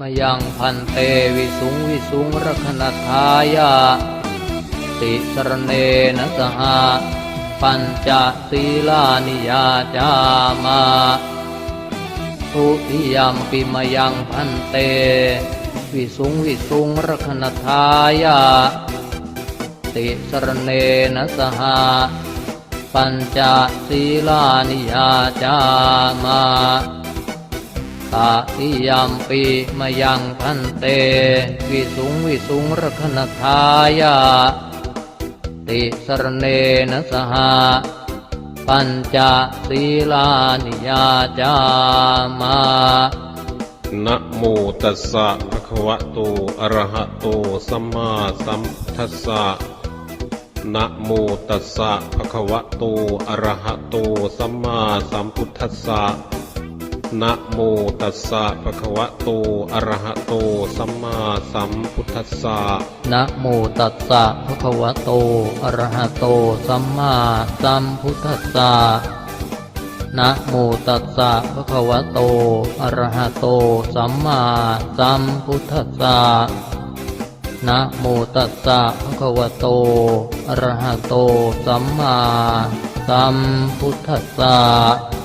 มยังพันเตวิสุงวิสุงรคณทายาติสรเนนะสหปัญจศีลานิยาจามาทุติยมปิมยังพันเตวิสุงวิสุงรคณทายาติสรเนนะสหปัญจศีลานิยาจามาตติยมปิมยังพันเตวิสุงวิสุงรคณทายาติสรเนนะสหปัญจศีลานิยาจามานะโมตัสสะภะคะวะโตอะระหะโตสัมมาสัมพุทธัสสะนะโมตัสสะภะคะวะโตอะระหะโตสัมมาสัมพุทธัสสะนะโมตัสสะภะคะวะโตอะระหะโตสัมมาสัมพุทธัสสะนะโมตัสสะภะคะวะโตอะระหะโตสัมมาสัมพุทธัสสะนะโมตัสสะภะคะวะโตอะระหะโตสัมมาสัมพุทธัสสะนะโมตัสสะภะคะวะโตอะระหะโตสัมมาสัมพุทธัสสะ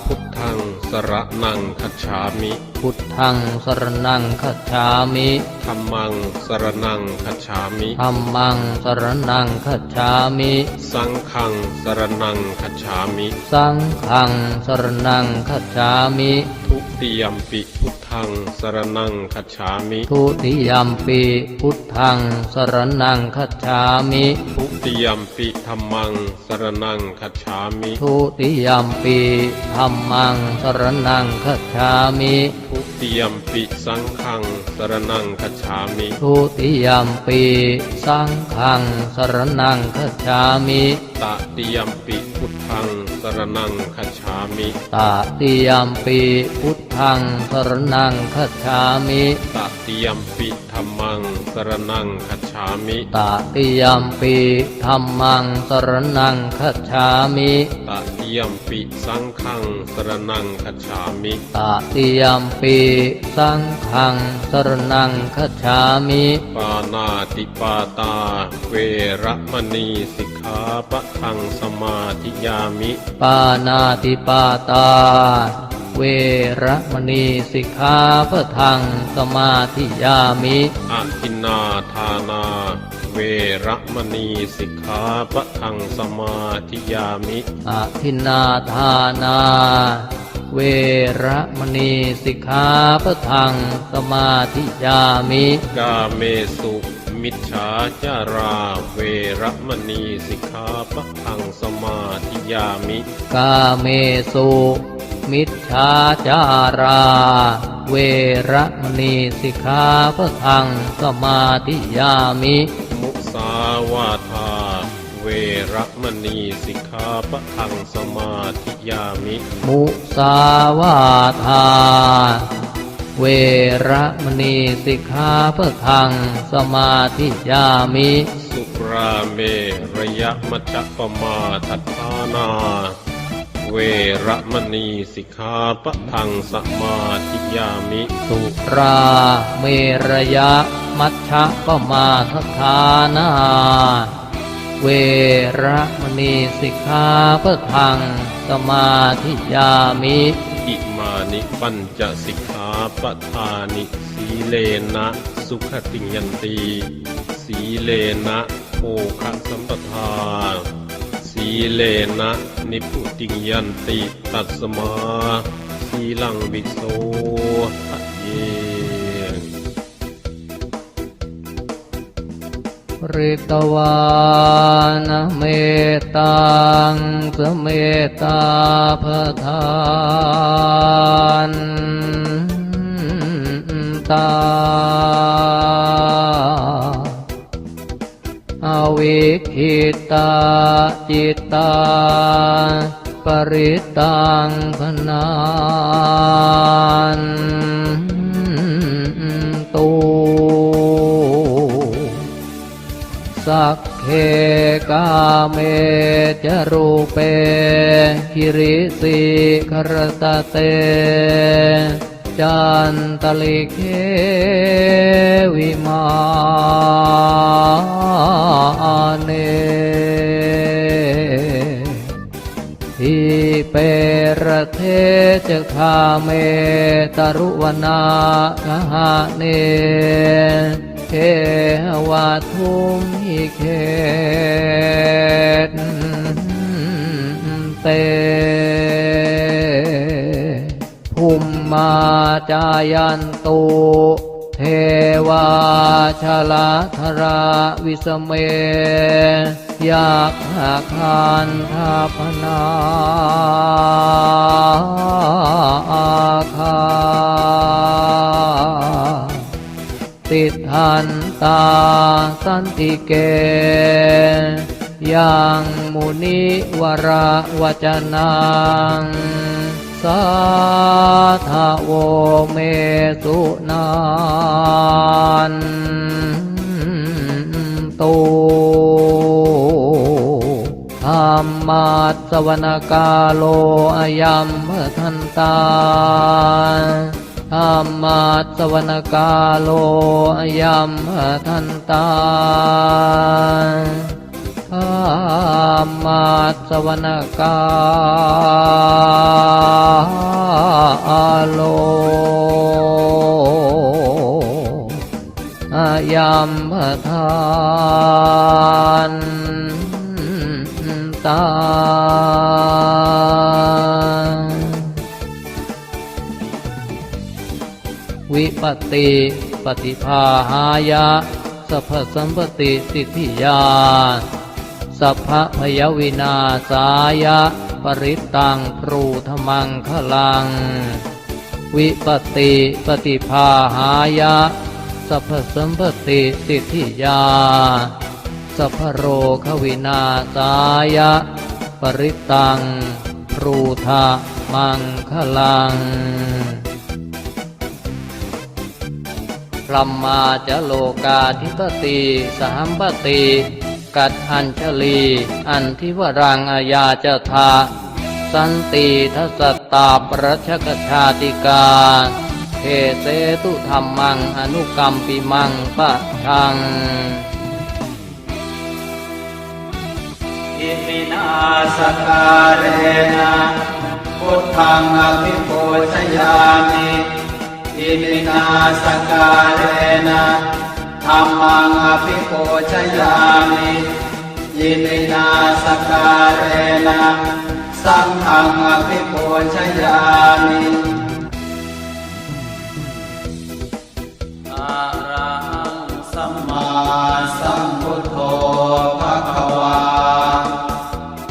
พุทธังสรณังคัจฉามิพุทธังสรณังคัจฉามิธัมมังสรณังคัจฉามิธัมมังสรณังคัจฉามิสังฆังสรณังคัจฉามิสังฆังสรณังคัจฉามิทุติยมปิพุทธังสรณังคัจฉามิทุติยมปิพุทธังสรณังคัจฉามิทุติยมปิธัมมังสรณังคัจฉามิทุติยมปิธัมมังสรณังคัจฉามิทุติยมปิสังฆังสรณังคัจฉามิทุติยมปิสังฆังสรณังคัจฉามิตติยมปิพุทธังสรณังคัจฉามิตติยมปิพุทธังสรณังคัจฉามิตติยมปิธัมมังสรณังคัจฉามิตติยมปิธัมมังสรณังคัจฉามิตติยมปิสังฆังสรณังคัจฉามิตติยมปิสังฆังสรณังคัจฉามิปานาติปาตาเวระมณีสิกขาปะทังสมาธิยามิปานาติปาตาเวระมณีสิกขาปะทังสมาธิยามิอทินนาทานาเวระมณีสิกขาปะทังสมาธิยามิอทินนาทานาเวระมณีสิกขาปะทังสมาธิยามิกาเมสุมิจฉาจาราเวระมณีสิกขาปะทังสมาธิยามิกาเมสุมิจฉาจาราเวระมณีสิกขาปะทังสมาธิยามิมุสาวาทาเวระมณีสิกขาปะทังสมาธิยามิมุสาวาทาเวระมณีสิกขาปะทังสมาธิยามิสุราเมระยะมัจจปมาทัฏฐานาเวระมณีสิกขาปะทังสมาธิยามิสุราเมระยะมัชฌะปมาทัฏฐานาเวระมณีสิกขาปะทังสมาธิยามิอิมานิปัญจสิกขาปทานิสีเลนะสุขติยันติสีเลนะโภคสัมปทาสีเลนะนิพุติยันติตัสมาสีลังวิโสทะเยริตวานเมตังสเมตาภทานตาอวิคิตาจิตตาปริตังพนานตุสักเคกาเมจรูปเปคิริสิครตเต จันตลิเควิมาเนทิเประเทจะคาเมตรุวนาคหะเนเทวาทุมหิเคตเตภูมิมาจายันตุเทวาชลาธราวิสเมยาคานทาพนาอาคาติทันตาสันติเกยังมุนิวระวจนังสาธาโวเมสุนันตุธรรมาสวนกาโลอายัมทันตาธรรมาสวนกาโลอายัมทันตาธรรมาสวนกาโลอายัมทานตาวิปติปฏิภาหายะสัพพสัมปติสิทธิยาสัพพะพยวินาสายะปริตตังปรูธมังคลังวิปติปฏิภาหายะสัพพสัมปติสิทธิยาสัพพโรควินาสายะปริตตังปรูธมังคลังพรหมาจะโลกาธิปติสหัมปติกัดอัญชลีอันทิวรังอาญาจทาสันติทัสสตาปรัชกชาติกาเทเสตุธรรมังอนุกรรมปิมังปะชังอิมินาสการเรนะพุทธังอภิปูชยามิอิมินาสการเรนะธัมมังอภิปูชยามิอิมินาสการเรนะสังฆังอภิปูชยามิอะระหังสัมมาสัมพุทโธภควา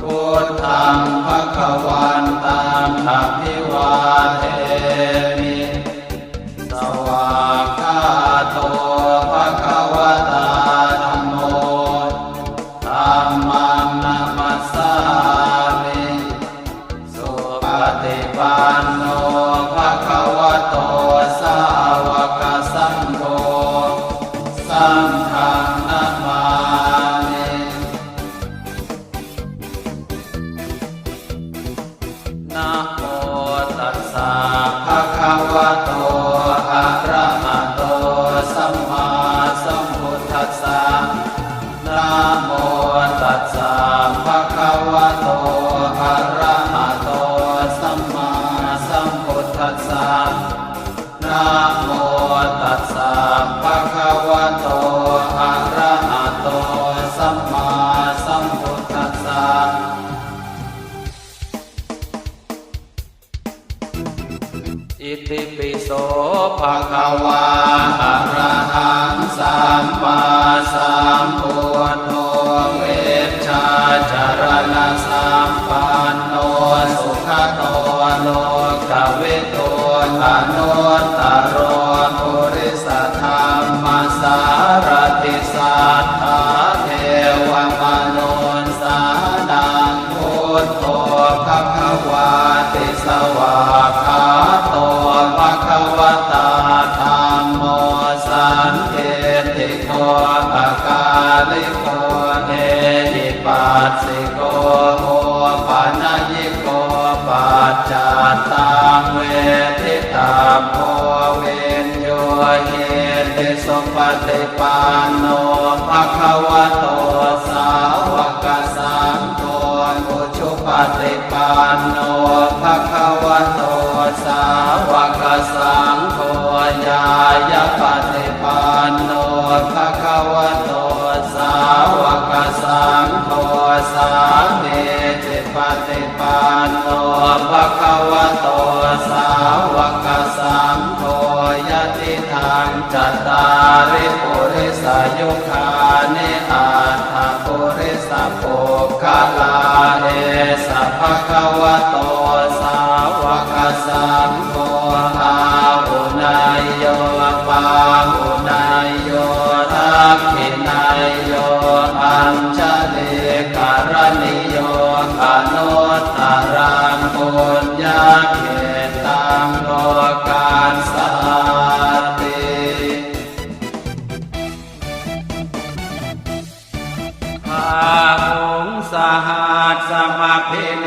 พุทธังภควันตังอภิวาเทมิสวากขาโตภควตาธัมโมธัมมังนัมมัสสามิสุปฏิปันโนภควโตสาวกสังโฆสังฆังนามามินะโมตัสสะภะคะวะโตอะระหะโตสัมมาสัมพุทธัสสะนะโมตัสสะภะคะวะโตอะระหะโตสัมมาสัมพุทธัสสะนะโมตัสสะภะคะวะโตอะระหะโตสัมมาสัมพุทธัสสะอิติปิโสภะคะวะอะระหังสัมมาสัมพุทโธเวชชาจารณะสัมปันโนสุขโตโลกวิทูอนุตตโรปุริสธรรมสารติสัทธาเทวมนุสสานังพุทโธภควาติสวากขาโตภควตาธัมโมสันเทติโกภกาลิโกเอหิปัสสิโกโหปะนยิโกปัจจตังเวทิต าโพเวนโยเยติสุปฏิปันโนภะคะวะโตสาวกสังโฆอุชุปฏิปันโนภะคะวะโตสาวกสังโฆญาญาปฏิปันโนภะคะวะโตสาวกสังโฆสามีจิปฏิปันโนภะคะวะโตสาวกสังโฆยะติทางจัตตาริปุริสยุคานิอาถาปุริสปุคลาเอสัพพะคะวะโตสาวกสังโฆอาหุนายโยปาหุนายโยทักขินายโยอัญชลิการณิโยอนุตตรังปุญญาเขตังโลกาสาติภาหุงสหัสสมภิเน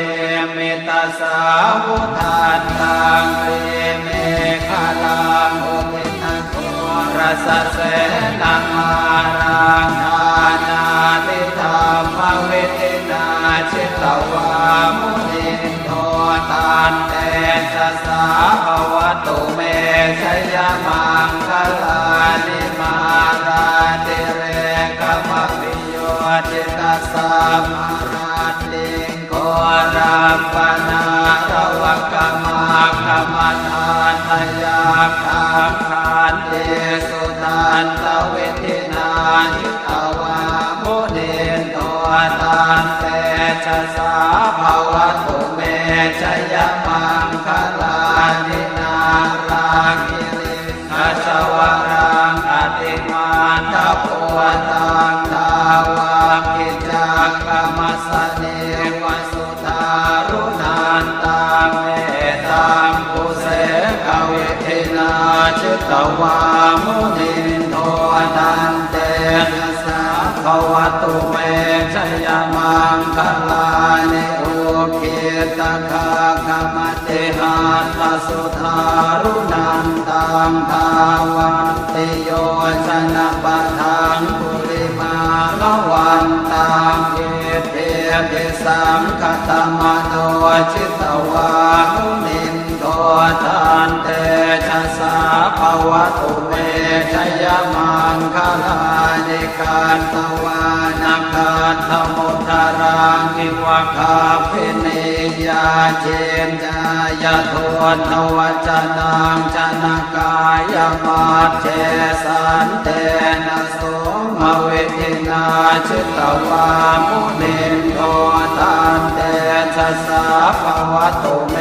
มิตาสาวุธานตังเรเมฆาลังโอทิทังโครสเสนังมารังอานาติธรรมเวทินาชิตวามุนิโทตานเตชะสาภวตุเมชยมังคลานิมาราติเรกมปิโยจิตาสามาราติงโครัมปนาระวะกมาคมทานทยาคังคานเตสุตันตเวทินาหิตวามุนิโตตานเตชะสาภวตุเมชยมังคลานินาราคิริอาชวรังอติมาทัพวตังทาวากิจักกมสเนวสุตารุนันตังเมตังปุเสกเวทินาชิตวามุนิโทตันเตชะสาภวตุเมชยมังคลานิโอคิตคาคมติหาตสุธารุนันตังทาวันติโยชนะปะทังปุริมาลวันตังเกเตติสังคตมโนชิตวามุนินโททานเตชะสาภวตุเมชยมังคลานิคันตวานาคาธมุทารังกิวะคาภินิยาเจนจายโททวจนังจนกายมาเจสันเตนะโสมเวทินาชิตวามุนินโทตานเตชะสาภวตุเม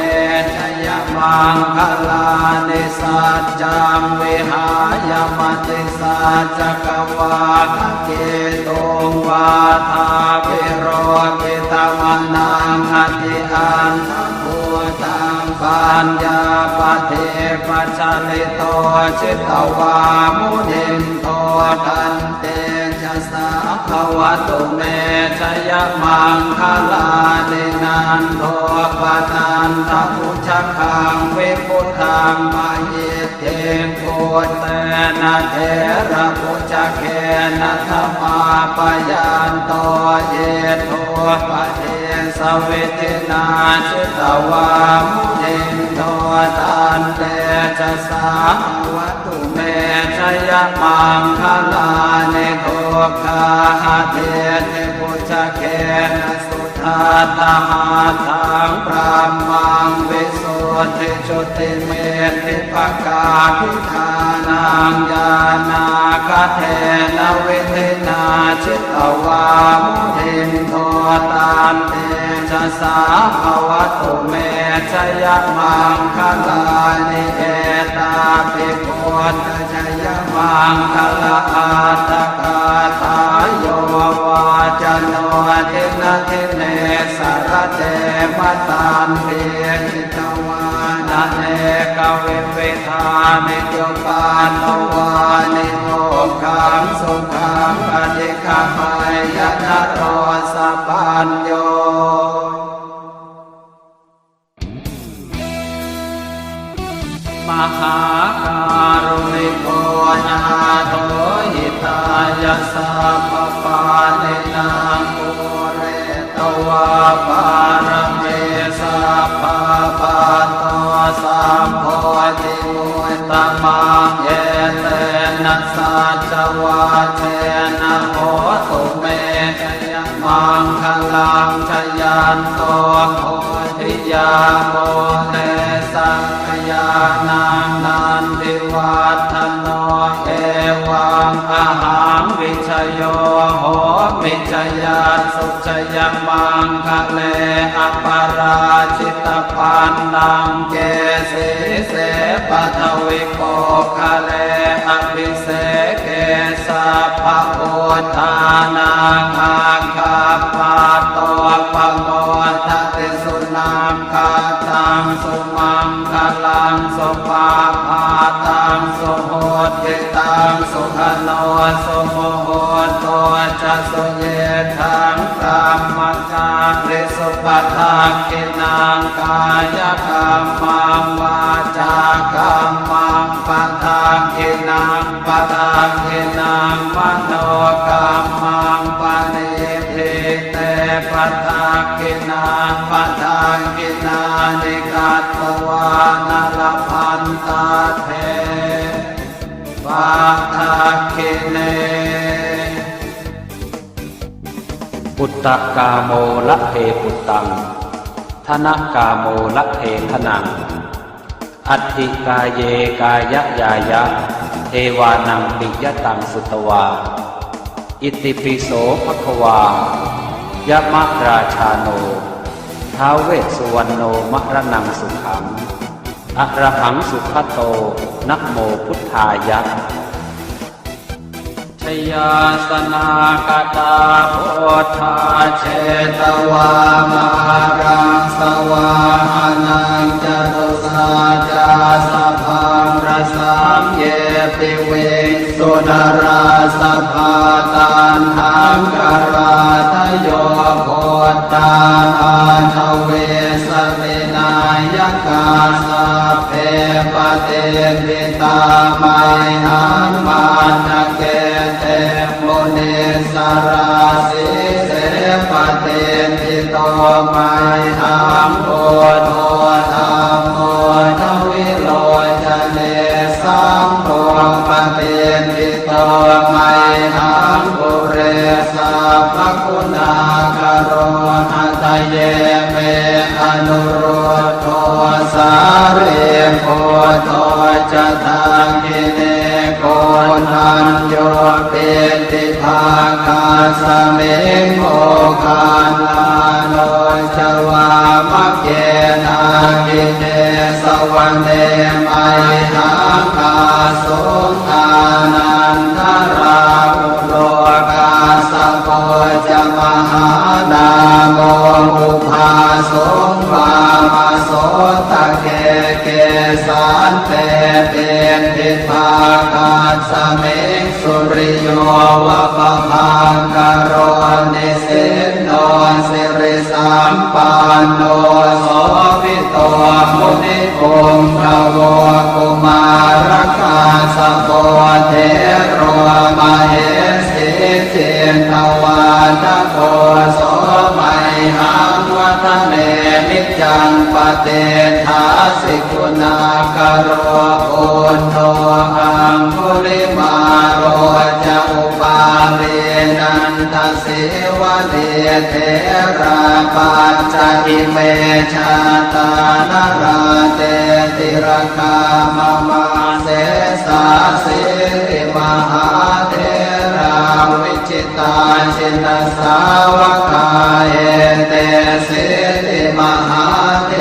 ชยมังคลานิสัจจังวิหายมติสัจจกวาทเกตุงวาทาภิโรกิตมนังอติอันทภูตังปัญญาปเทปัจจลิโตชิตวามุนินโทตันเตชะสาภวตุเมชยมังคลานินันโทปตันทพุชคังวิพุทังมาเยเทโกเตนะเทระพุชเคนะธรรมาปยันโตเยโทปเทสเวทินาชิตวามุนินโทตันเตชะสาภวตุเมชยมังคลานิโทคาหะเทเทพุชเคนะสุทัตตหาทังพระมังวิสุทธิจุติเมธิภกาภิธานังญาณาคเทนะเวทินาชิตวามุนินโทตานเตชะสาภวตุเมชยมังคลานิเอตาภิกขุชยมังคลาอาตกาตายโยวาจโนทินะทิเนสารเตมตันเปียจิตวานะเนกวิปิธานิโยปานวานิโมขังสุขังอธิคามายนะโรสะปัญโยมห นะสัจวาเทนะโหตุเมยังมังคลังชยันโตโพธิยาโมเนสังขยานังนันทิวัฒโนเอวังอาหังวิชโยโหมิชยาสุชยังมังคะเลอปาราชิตปันนังเกสีเสปัทวิโกคะเลอภิเสเกสัพพะโอทานังอาคาปาโตปะโมทติสุนังคาตังสุมังคลังสุปาภาตังสุโหติตังสุขโนสุโมโหโตจะสุเยทังกรรมการิสุปทักขินังกายกรรมังวาจากรรมังปทักขินังปทักขินังมโนกรรมังปณิทิเตปทักขินังปทักขินานิกัตตวานรพันตาเทปทักขิเนปุตตะกาโมละเพปุตตังธนกาโมละเพธนังอัตถิกาเยกายะยายะเทวานังปิยตังสุตวาอิติปิโสภควายะมะราชาโนท้าวเวสสุวรรณโนมะระนังสุขังอะระหังสุขโตนะโมพุทธายะชยาสนากตาโพธาเชตวามหารังสวาหานังจตุสาจาสัพพังรสัมเยปิเวสุนราสัพพาตันหังกราทโยโพธาอาทเวสเมนายกาสัพเพปเตปิตามัยหังมานะเกเตโมเนสราสิเสปเตปิโตมัยหังโอโทธัมโมทวิโลจเนสัมโฆปเตปิโตมัยหังปุเรสัพพคุณากโรหัตเยเมอนุโรโทสาเรโพโตจะทังกิเนโกนัญโยเปติภาคาสเมโมคาลาโลจวามะเกนากิเนสวรรเนมัยหังคาสุทานันทราอุโลกาสโพจะมหานาโมอุภาสงวามาโสตะเกเกสันเตเป็นทิภาคาสเมสุริโยวะปะพังกโรนิสิตโนสิริสัมปันโนโสภิโตมุนิโกมภวกุมารคาสโพเทโรมเหสิเจนทวาทโกโสมัยหังวัฒเนมิจังปเตถาสิกุณากโรโอนโทหังคุริมาโรจะอุปาเรนันทสิวะเดเทราปัจจอิเมชาตานาราเตติรคามมาเสสาสิริมหาเทราวิจิตาชินสาวกาเอเตสิริมหาเท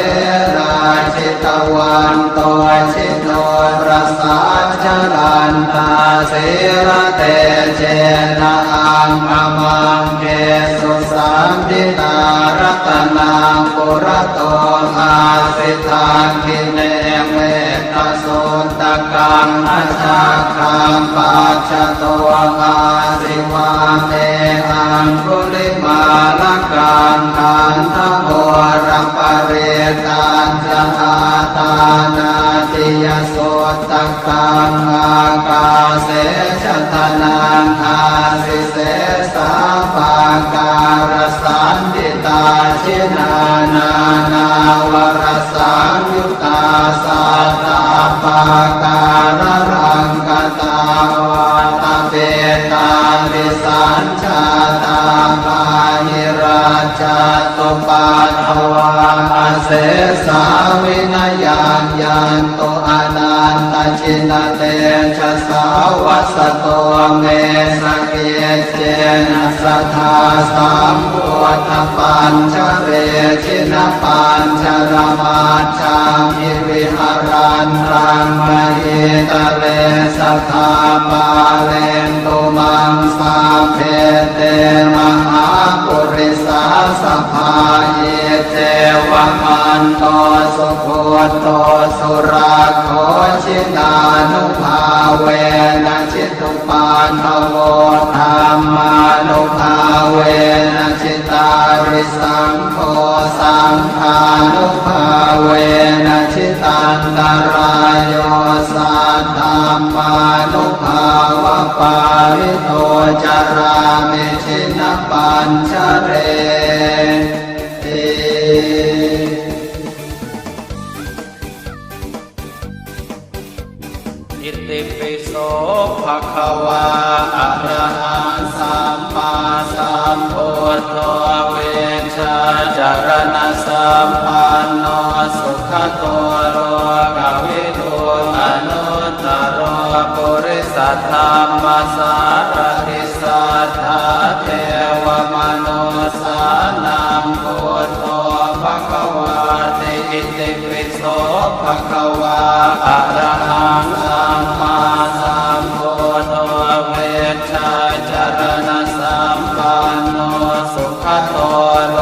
ราชิตวันโตชิโนรสาชลันตาเสรเตเจนะอังอมังเกสุสัมพิตารัตนังปุระโตอาสิทาคิเนเมตสุตตะกังอาชาคังปัจจโตอาสิวาเมอังคุลิมาลกังคันทโมรัปเรตันจะอาตานาติยโสตกังอากาเสชตนังอาสิเสสาปาการสันติตาชินานานาวรสังยุตตาสัตตาปาการรังกตาวา สัญชาตาปาหิราชาตุปาทวาเสสาวินยังยันตุอนันตชินเตชะสาวัสตัวเมสเกเจนะสัทธาสัมพุทธปัญชเรชินปัญชรมาชามิวิหารันรังมหิตะเลสัทธาปาเลนตุมังสาเพเตมหาปุริสาสภาเยเจวะมันโตสุโคโตสุราโคชินานุภาเวนะชิตุปาทโวธรรมานุภาเวนะชิตาริสังโฆสังฆานุภาเวนะชิตันตรายโยสัทธามานุภาวะปาริโตจารามิชินปัญชเรติ อิติปิโสภะคะวาอะระหังสัมมาสัมพุทโธเวชาจารณะสัมปันโนสุขโตโลกวิทูอนุตตรปุริสธรรมสารติสัทธาเทวมนุสานังพุทโธภะคะวาติอิติปิโสภะคะวาอะระหังสัมมาสัมพุทโธเวชาจารณะสัมปันโนสุขโตโล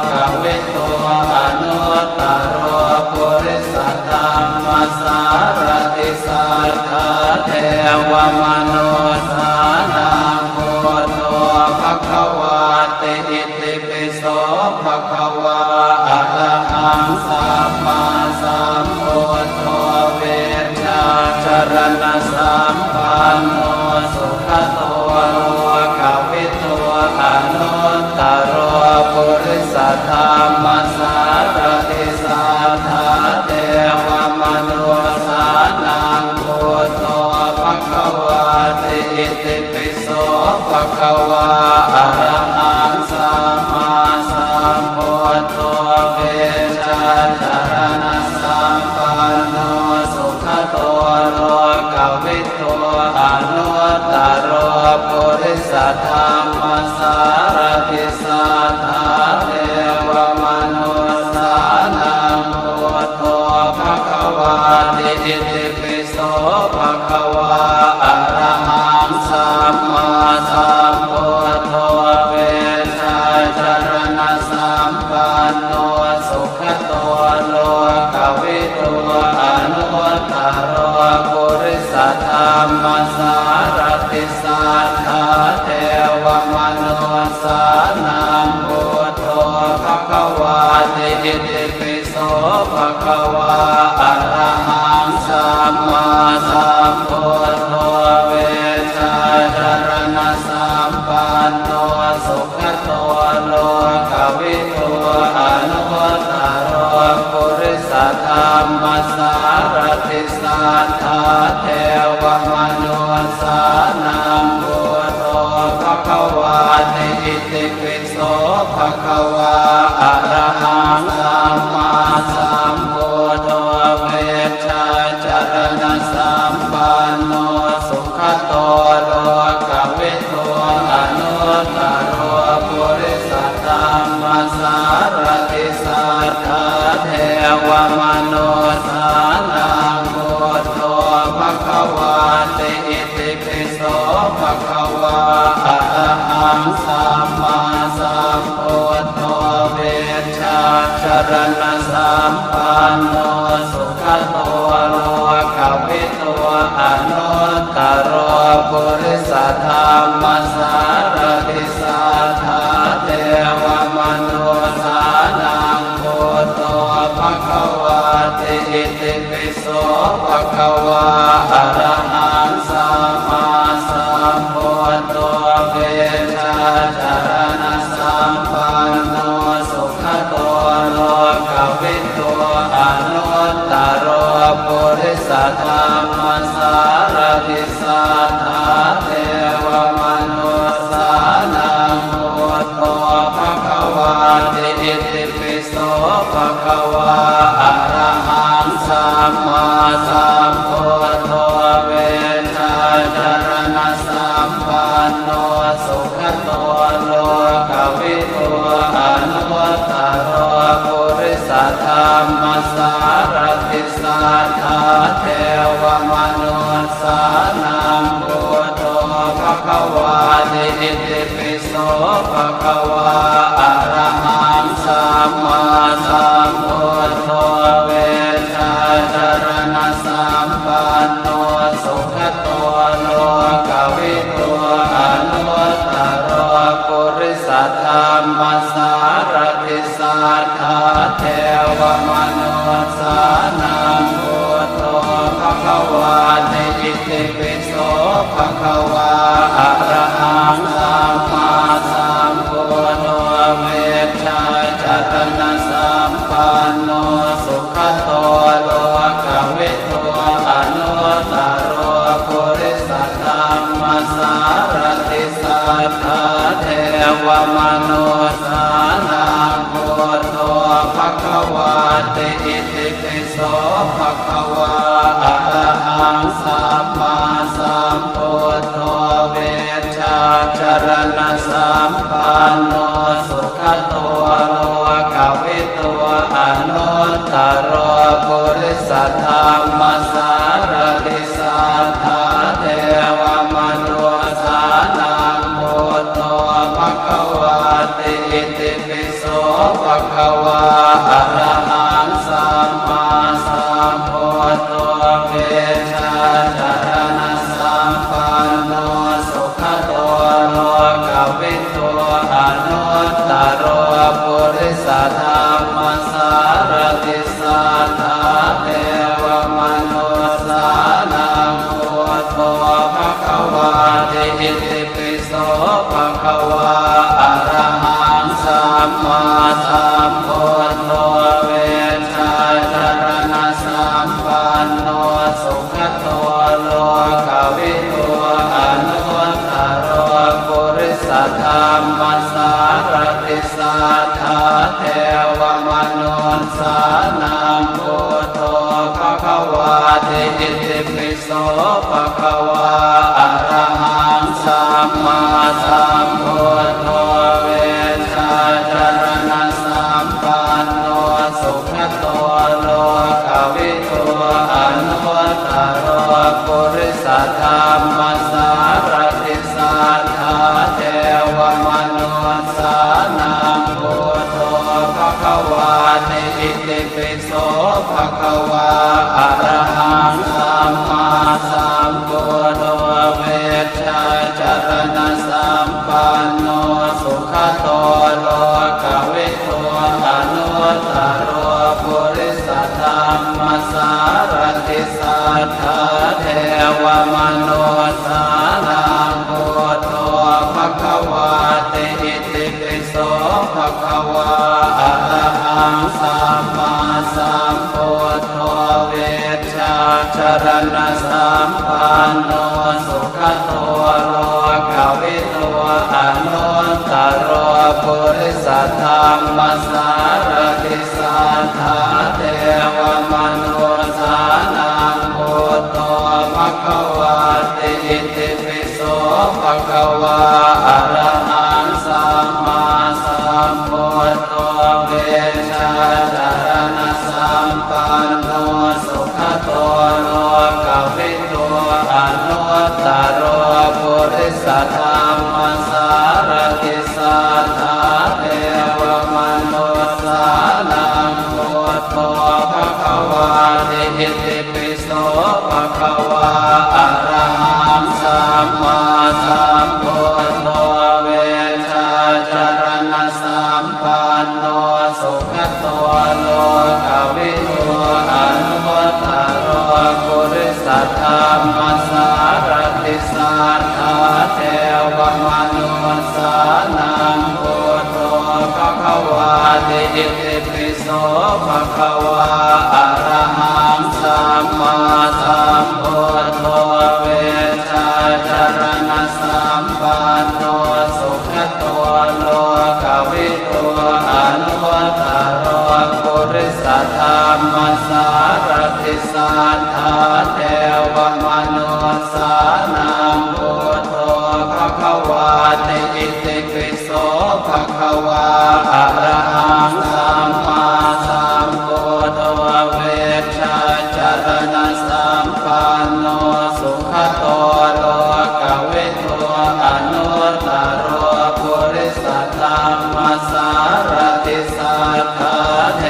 กวิทูอนุตตรปุริสธรรมสารติสัทธาเทวมนุสานังพุทโธภะคะวาติอิติปิโสภะคะวาอะระหังสัมมาสัมพุทโธเวชาจารณะสัมปันโนสุขโตโลกวิทูอนุตตรปุริสธรรมสารติสัทธาเทวมนุสานังพุทโธภะคะวาติอิติปิโสภะคะวาอะระหังสัมมาสัมพุทโธเวชาจารณะสัมปันโนสุขโตโลกวิทูอนุตตรปุริสธรรมสารติสัทธาเทวมนุสานังพุทโธภะคะวาติอิติปิโสภะคะวาอะระหังสัมมาสัมพุทโธเวชาจารณะสัมปันโนสุขโตโลกวิทูอนุตตรปุริสธรรมสารติสัทธาเทวมนุสานังพุทโธภะคะวาติอิติปิโสภะคะวาอะระหังสัมมาสัมพุทโธเวชาจารณะสัมปันโนสุขโตโลกวิทูอนุตตรปุริสธรรมสารติสัทธาเทวมนุสานังพุทโธภะคะวาติอิติปิโสภะคะวาอะระหังสัมมาสัมพุทโธเวชาจารณะสัมปันโนสุขโตโลกวิทูอนุตตรปุริสธรรมสารติสัทธาเทวมนุสานังพุทโธภะคะวาติอิติปิโสภะคะวาอะระหังสัมมาสัมพุทโธเวชาจารณะสัมปันโนสุขโตโลกวิทูอนุตตรปุริสธรรมสารติสัทธาเทวมนุสานังพุทโธภะคะวาติอิติปิโสภะคะวาอะระหังสัมมาสัมพุทโธเวชาจารณะสัมปันโนสุขโตโลกวิทูอนุตตรปุริสธรรมสารติสัทธาเทวมนุสา สัมปันโนสุขโตโลกวิทูอนุตตรปุริสธรรมสารติสัทธาเทวมนุสสานังพุทโธภควาติอิติปิโสภควาอะระหังสัมมาสัมพุทโธเวชาจารณสัมปันโนสุขโตโลกวิทูอนุตตรปุริสธรรมสารติสัทธาเทวมนุสสานังพุทโธภควาติอิติปิโสภควาอะระหังสัมมาสัมพุทโธเวชาจารณสัมปันโนสุขโตโลกวิทูอนุตตรปุริสธรรมสารติสัทธาเทวมนุสสานังพุทโธภควาติอิติปิโสภควาอะระหังสัมมาสัมพุทโธเวชาจารณสัมปันโนสุขโตโลกวิทูอนุตตรปุริสธรรมสารติสัทธาเทวมนุสสานังพุทโธภควาติอิติปิโสภควาอะระหังสัมมาสัมพุทโธเวชาจารณสัมปันโนสุขโตโลกวิทูอนุตตรปุริสธรรมสารติสัทธาเทวมนุสสานังพุทโธภควาติอิติปิโสภควาอะระหังสัมมาสัมพุทโธเวชาจารณสัมปันโนสุขโตโลกวิทูอนุตตรปุริสธรรมสารติสัทธาเทวมนุสสานังพุทโธภควาติอิติปิโสภควาอะระหังสัมมาสัมพุทโธเวชาจารณสัมปันโนสุขโตโลกวิทูอนุตตรปุริสธรรมสารติสัทธาเทวมนุสสานังพุทโธภควาติอิติปิโสภควาอะระหังสัมมาสัมพุทโธเวชาจารณสัมปันโนสุขโตโลกวิทูอนุตตรปุริสธรรมสารติสัทธาเทวมนุสสานังพุทโธภควาติอิติปิโสภควาอะระหังสัมมาสัมพุทโธเวชาจารณสัมปันโนสุขโตโลกวิทูอนุตตรปุริสธรรมสารติสัทธาเทวมนุสสานังพุทโธภควาติอิติปิโสภควาอะระหังสัมมาสัมพุทโธเวชาจารณสัมปันโนสุขโตโลกวิทูอนุตตรปุริสธรรมสารติสัทธาเทวมนุสสานังพุทโธภควาติอิติปิโสภควาอะระหังสัมมาสัมพุทโธเวชาจารณสัมปันโนสุขโตโลกวิทูอนุตตรปุริสธรรมสารติสัทธาเทวมนุสสานังพุทโธภควาติอิติปิโสภควาอะระหังสัมมาสัมพุทโธเวชาจารณสัมปันโนสุขโตโลกวิทูอนุตตรปุริสธรรมสารติสัทธาเทวมนุสสานังพุท วาติอิติปิโสภะคะวาอะระหังสัมมาสัมพุทโธเวชชาจารณะสัมปันโนสุขโตโลกวิทูอนุตตรปุริสธรรมสารติสัทธาเท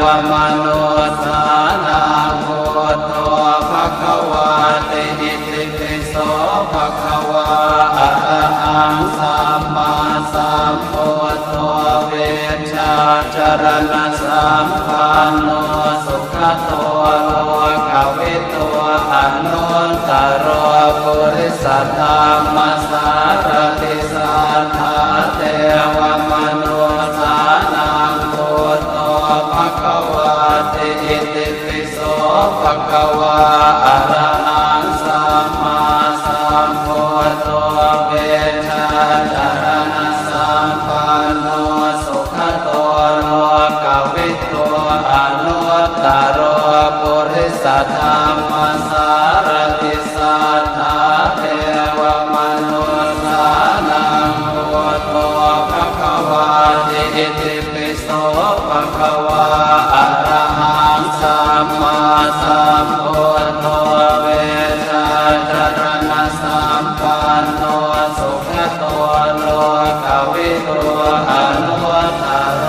วมนุษสานังพุทโธภะคะวาติอิติปิโสภะคะวาอะระหังสัมมาสัมพุทโธเวชชาจารณะสัมปันโนสุขโตโลกวิทูอนุตตรปุริสธรรมสารติสัทธาเทวมนุษสานังพุทโธภะคะวาติอิติปิโสภะคะวาอะระหังสัมมาสัมพุทโธเวชชาจารณะสัมปันโนสุขโตโลกวิทูอนุตตรปุริสธรรมสารติสัทธาเทวมนุษสานังพุทโธภะคะวาติอิติปิโสภะคะวาอะระหังสัมมาสัมพุทโธเวชชาจารณะสัมปันโนสุขโตโลกวิทูอนุตตร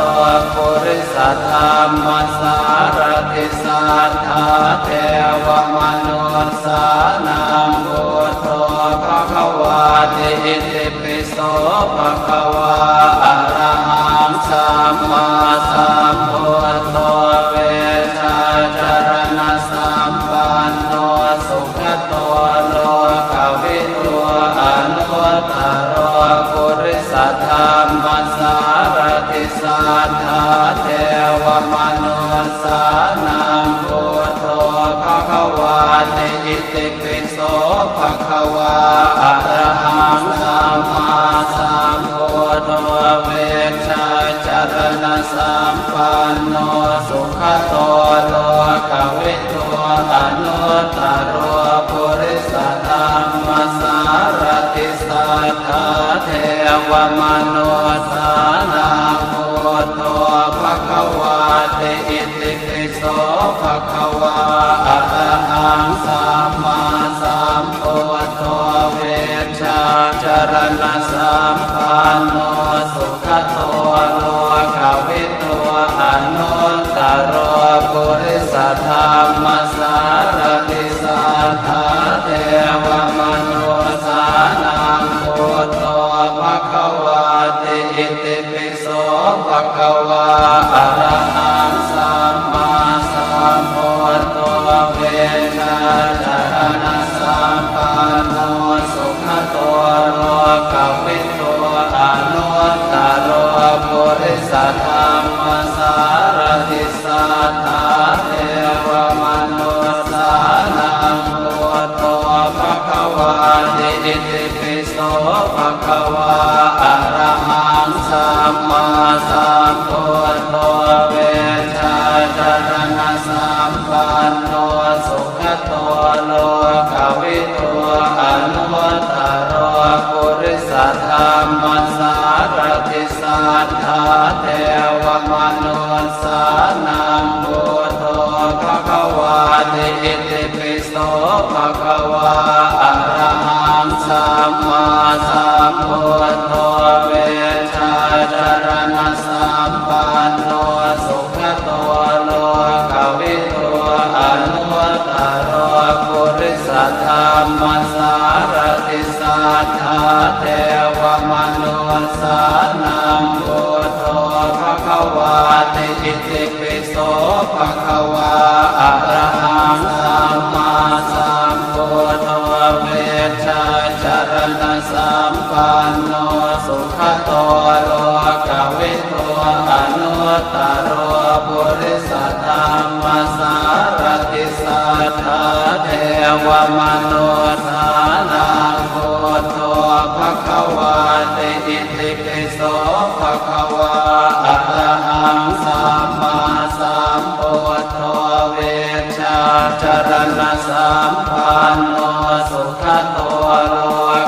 ปุริสธรรมสารติสัทธาเทวมนุษสานังพุทโธภะคะวาติอิติปิโสภะคะวาอะระหังสัมมาสัมพุทโธเวชชาจารณะสัมปันโนสุขโตโลกวิทูอนุตตรปุริสธรรมสารติสัทธาเทวมนุษสานังพุทโธภะคะวาติอิติปิโสภะคะวาอะระหังสัมมาสัมพุทโธเวชชาจารณะสัมปันโนสุขโตโลกวิทูอนุตตรปุริสธรรมสารติสัทธาเทวมนุษสานังพุทโธภะคะวาติอิติปิโสภะคะวาอะระหังสัมมาสัมพุทโธเวชชาจารณะสัมปันโนสุขโตโลกวิทูอนุตตรปุริสธรรมสารติสัทธาเทวมนุษสานังพุทโธภะคะวาติอิติปิโสภะคะวาอะระหังสัมมาสัมพุทโธเวชชาจารณะสัมปันโนสุขโตโลกวิทูอนุตตรปุริสธรรมสารติสัทธาเทวมนุษสานังพุทโธภะคะวาติอิติปิโสภะคะวาอะระหังสัมมาสัมพุทโธเวชชาจารณะสัมปันโนสุขโตโลกวิทูอนุตตรปุริสธรรมสารติสัทธาเทวมนุษสานังพุทโธภะคะวาติอิติปิโสภะคะวาอะระหังสัมมาสัมพุทโธเวชชาจารณะสัมปันโนสุขโตโลกวิทูอนุตตรปุริสธรรมสารติสัทธาเทวมนุษสานังพุทโธภะคะวาติอิติปิโสภะคะวาอะระหังสัมมาสัมพุทโธเวชชาจารณะสัมปันโนสุขโตโลกวิทูอนุตตรปุริสธรรมสารติสัทธาเทวมนุษสานังพุทโธภะคะวาติอิติปิโสภะคะวาอะระหังสัมมาสัมพุทโธเวชชาจารณะสัมปันโนสุขโตโล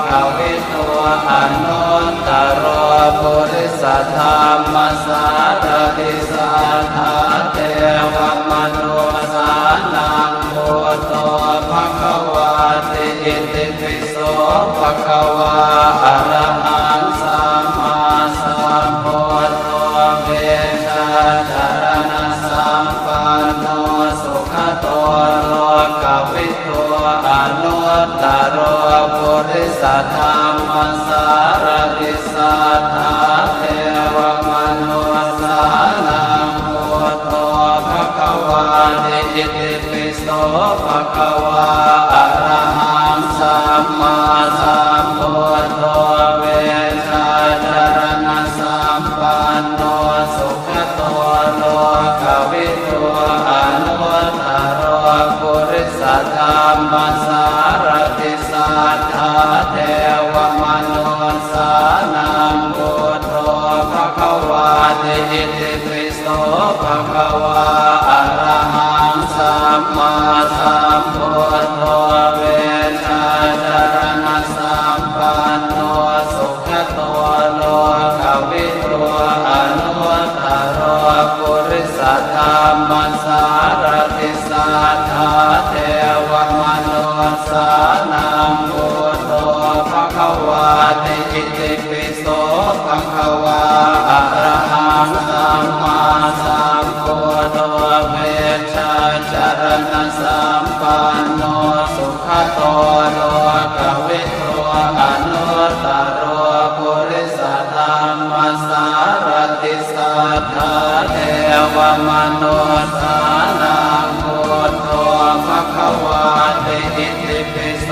กวิทูอนุ สัทธามัสสารติสัทธาเทวมนุสานังพุทโธภควาติอิติปิโสภควาอะระหังสัมมาสัมพุทโธเวชาจารณะสัมปันโนสุขโตโลกวิทูอนุตตรปุริสธรรมสารติสัทธาเทวมนุสานังพุทโธภควาติอิติปิโสภควาอะระหังสัมมาสัมพุทโธเวชาจารณะสัมปันโนสุขโตโลกวิทูอนุตตรปุริสธรรมสารติสัทธาเทวมนุสานังพุทโธภควาติอิติปิโสภควาอะระหังสัมมาสัมพุทโธเวชาจารณะสัมปันโนสุขโตโลกวิทูอนุตตรปุริสธรรมสารติสัทธาเทวมนุสานังพุทโธภควาติอิติปิโสภควาอะระหังสัมมาสัมพุทโธเวชาจารณะสัมปันโนสุขโตโลกวิทูอนุตตรปุริสธรรมสารติสัทธาเทวมนุสานังพุทโธภควาติอิติปิโส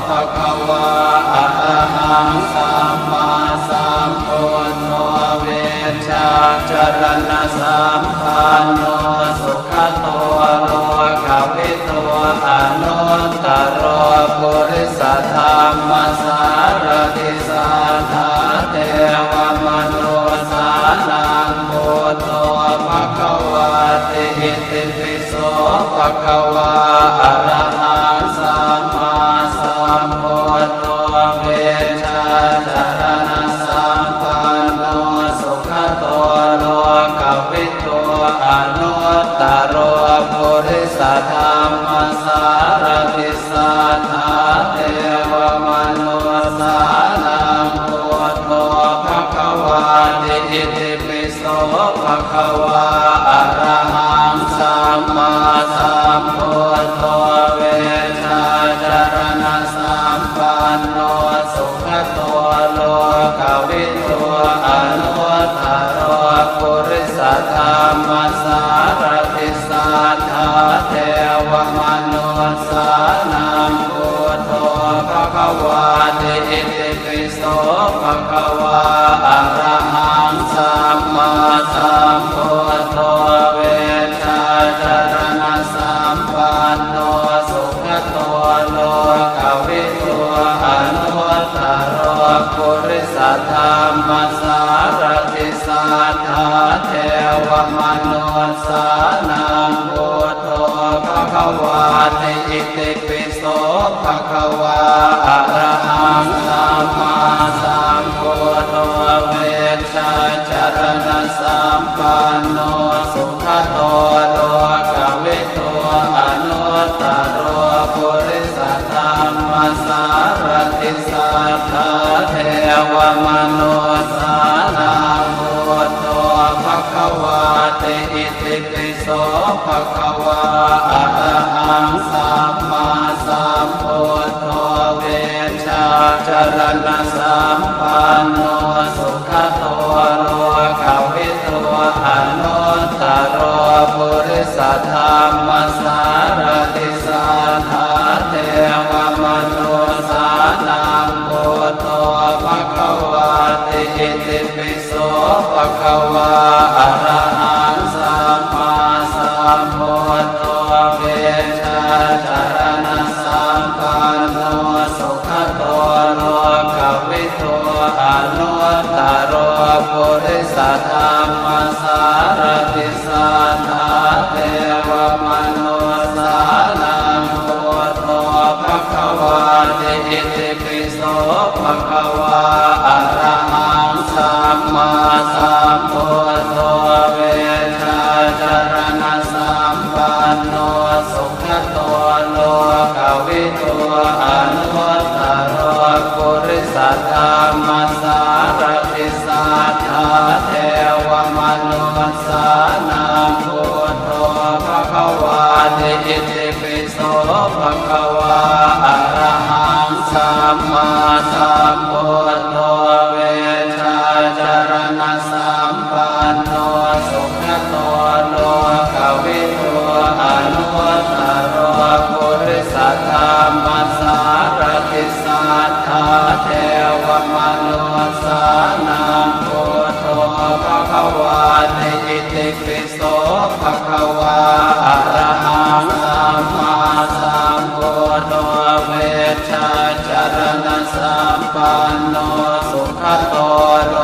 ภควาอะระหังสัมมาสัมพุทโธเวชาจารณะสัมปันโนสุขโตโลกวิทูอนุตตรปุริสธรรมสารติสัทธาเทวมนุสานังพุทโธภควาติอิติปิโสภควาอะระหังสัมมาสัมพุทโธเวชาจารณะสัมปันโนสุขโตโลกวิทูอนุตตรปุริสธรรมสารติสัทธาเทวมนุสานังพุทโธภควาติอิติปิโสภควาอะระหังสัมมาสัมพุทโธเวชาจารณะสัมปันโนสุขโตโลกวิทูอนุตตรปุริสธรรมสารติสัทธาเทวมนุสานังพุทโธภควาติอิติปิโสภควาอะระหังสัมมาสัมพุทโธเวชาจารณะสัมปันโนสุขโตโลกวิทูอนุตตรปุริสธรรมสารติสัทธาเทวมนุสานังพุทโธภควาติอิติปิโสภควาอะระหังสัมมาสัมพุทโธเวชาจารณะสัมปันโนสุขโตโลกวิทูอนุตตรปุริสธรรมสารติสัทธาเทวมนุสานังพุทโธภควาติอิติปิโสภควาอะระหังสัมมาสัมพุทโธเวชาจารณะสัมปันโนสุขโตโลกวิทูอนุตตรปุริสธรรมสารติสัทธาเทวมนุสานังพุทโธภควาติอิติปิโสภควาอะระหังสัมมาสัมพุทโธเวชาจารณะสัมปันโนสุขโตโลกวิทูอนุตตรปุริสธรรมสารติสัทธาเทวมนุสานังพุทโธภควาติอิติปิโสภควาอะระหังสัมมาสั ธรรมสารติสัทธาเทวมนุสสานังพุทโธภควาติอิติปิโสภควาอะระหังสัมมาสัมพุทโธเวชาจารณะสัมปันโนสุขโตโลกวิทูอนุตตรปุริสธรรมสารติสัทธาเทวมนุสสานังพุทโธภควาติอิติปิโสภควาอะระหังสัมมาสัมพุทโธเวชาจารณะสัมปันโนสุขโตโล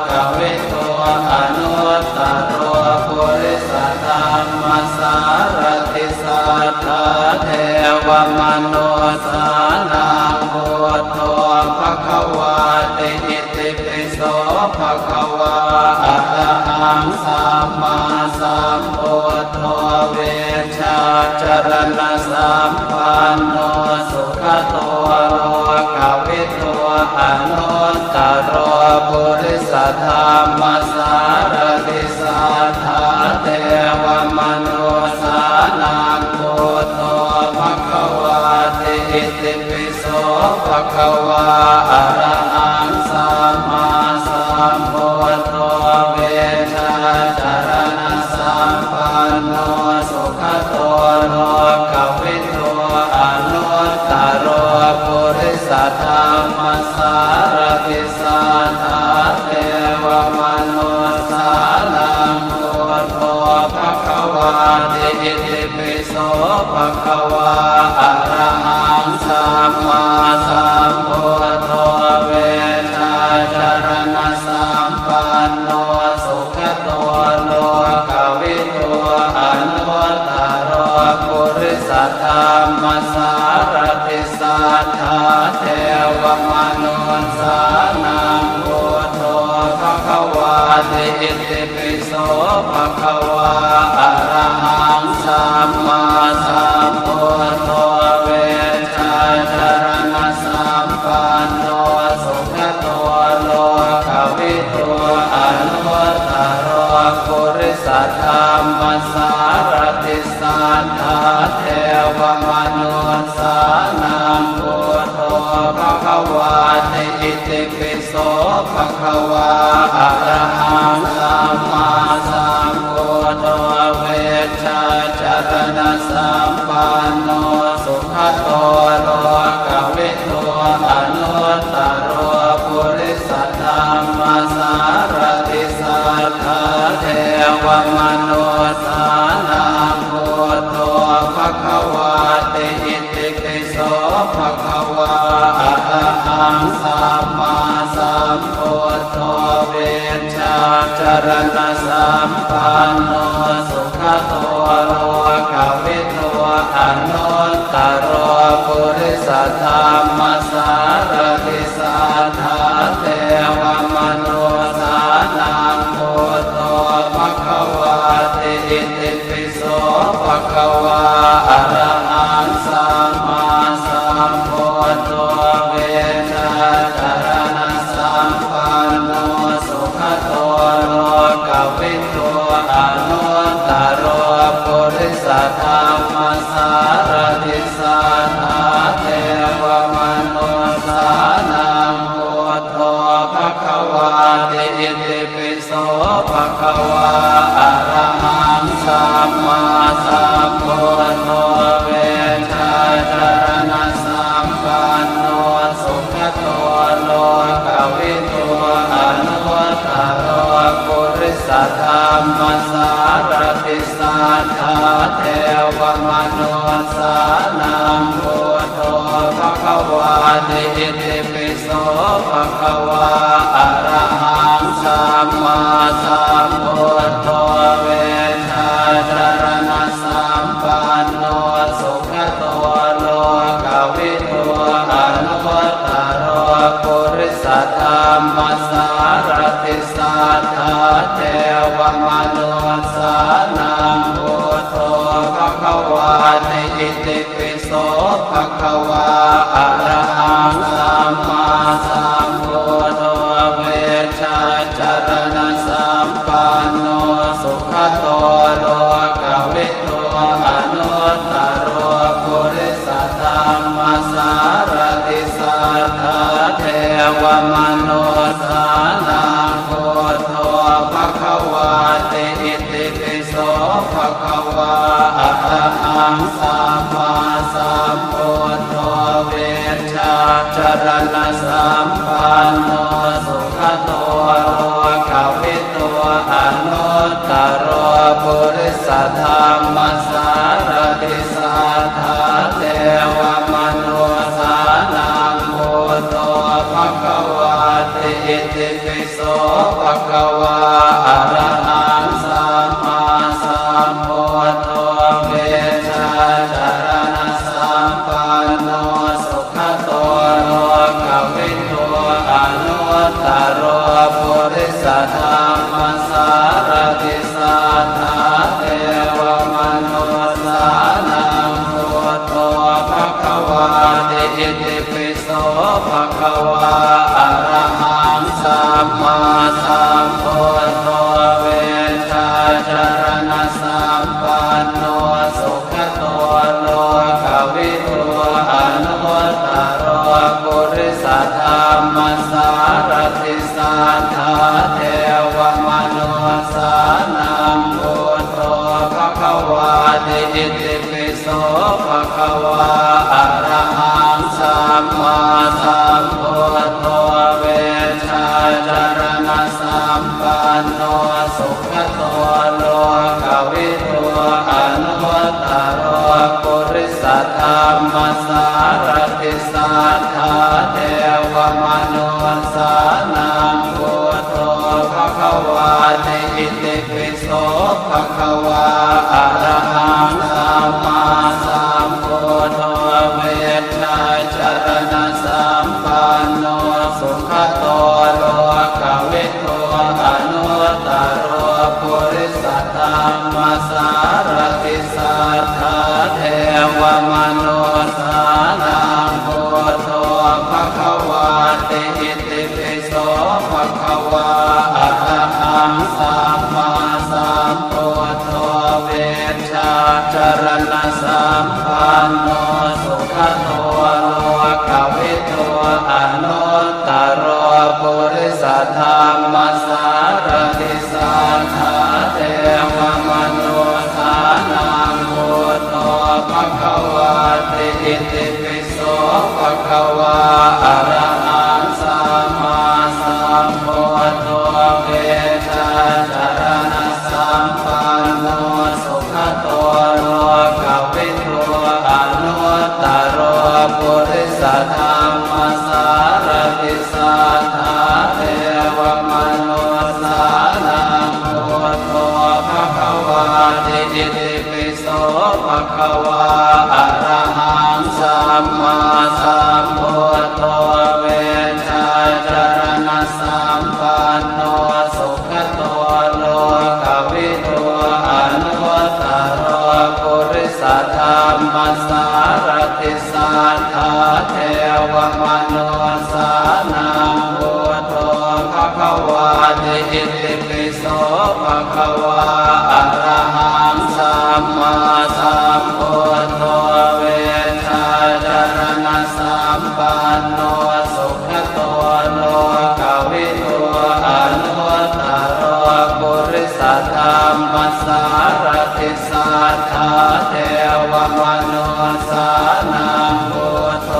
กวิทูอนุตตรปุริสธรรมสารติสัทธาเทวมนุสสานังพุทโธภควาติอิติปิโสภควาอะระหังสัมมาสัมพุทโธเวชาจารณะสัมปันโนสุขโตโลกวิทูอนุตตรปุริสธรรมสารติสัทธาเทวมนุสสานังพุทโธภควาติอิติปิโสภควาอะระหังสัมมาสัมพุทโธเวชาจารณะสัมปันโนสุขโตโลกวิทูอนุตตรปุริสธรรมสารติสัทธาเทวมนุสสานังพุทโธภควาติอิติปิโสภควาอะระหังสัมมาสัมพุทโธเวชาจารณะสัมปันโนสุขโตโลกวิทูอนุตตรปุริสธรรมสารติสัทธาเทวมนุสสานังพุทโธภควาติอิติปิโสภควาอะระหังสัมมาสัมพุทโธเวชาจารณะสัมปันโนสุขโตโลกวิทูอนุตตรปุริสธรรมสารติสัทธาเทวมนุสสานังพุทโธภควาติอิติปิโสภควาอะระหังสัมมาสัมพุทโธเวชาจารณะสัมปันโนสุขโตโลกวิทูอนุตตรปุริสธรรมสารติสัทธาเทวมนุสสานังพุทโธภควาติอิติปิโสภควาอะระหังสัมมาสัมพุทโธเวชาจารณะสัมปันโนสุขโตโลกวิทูอนุตตรปุริสธรรมสารติสัทธาเทวมนุสสานังพุทโธภควาติอิติปิโสภควาอะระหังสัมมาสัมพุทโธเวชาจารณะสัมปันโนสุขโตโลกวิทูอนุตตรปุริสธรรมสารติสัทธาเทวมนุสสานังพุทโธภควาติอิติปิโสภควาอะระหังสัมมาสัมพุทโธเวชาจารณะสัมปันโนสุขโตโลกวิทูอนุตตรปุริสธรรมสารติสัทธาเทวมนุสสานังพุทโธภควาติอิติปิโสภควาอะระหังสัมมาสัมพุทโธเวชาจารณะสัมปันโนสุขโตโลกวิทูอนุตตรปุริสธรรมสารติสัทธาเทวมนุสสานังพุทโธภควาติอิติปิโสภควาอะระหังสัมมาสัมพุ โนสานังพุทโธภควาติอิติปิโสภควาอะระหังสัมมาสัมพุทโธเวชชาจรณะสัมปันโนสุขโตโลกวิทูอนุตตรปุริสธรรมสารติสัทธาเทวมนุสานังพุทโธภควาติอิติปิโสภควาอะระหังสัมมาสัมพุทโธเวชชาจรณะสัมปันโนสุขโตโลกวิทูอนุตตรปุริสธรรมสารติสัทธาเทวมนุสานังพุทโธภควาติอิติปิโสภควาอะระหังสัมมาสัมพุทโธเวชชาจรณะสัมปันโนสุขโตโลกวิทูอนุตตรปุริสธรรมสารติสัทธาเทวมนุสานังพุทโธภควาติอิติปิโสภควาอะระหังสัมมาสัมพุทโธเวชชาจรณะสัมปันโนสุขโตโลกวิทูอนุตตรปุริสธรรมสารติสัทธาเทวมนุสานังพุทโธภควาติอิติปิโสภควาอะระหังสัมมาสัมพุทโธเวชชาจรณะสัมปันโนสุขโตโลกวิทูอนุตตรปุริสธรรมสารติสัทธาเทวมนุสานังพุทโธภควาติอิติปิโสภควาอะระหังสัมมาสัมพุทโธเวชชาจรณะสัมปันโนสุขโตโลกวิทูอนุตตรปุริสธรรมสารติสัทธาเทวมนุสานังพุทโธภควาติอิติปิโสภควาอะระหังสัมมาสัมพุทโธเวชชาจรณะสัมปันโนสุขโตโลกวิทูอนุตตรปุริสธรรมสารติสัทธาเทวมนุสานังพุทโธภควาติอิติปิโสภควาอะระหังสัมมาสัมพุทโธเวชชาจรณะสัมปันโนสุขโตโลกวิทูอนุตตรปุริสธรรมสารติสัทธาเทวมนุสานังพุทโธภควาติอิติปิโสภควาอะระหังสัมมาสัมพุทโธเวชชาจรณะสัมปันโนสุขโตโลกวิทูอนุตตรปุริสธรรมสารติสัทธาเทวมนุสานังพุทโธ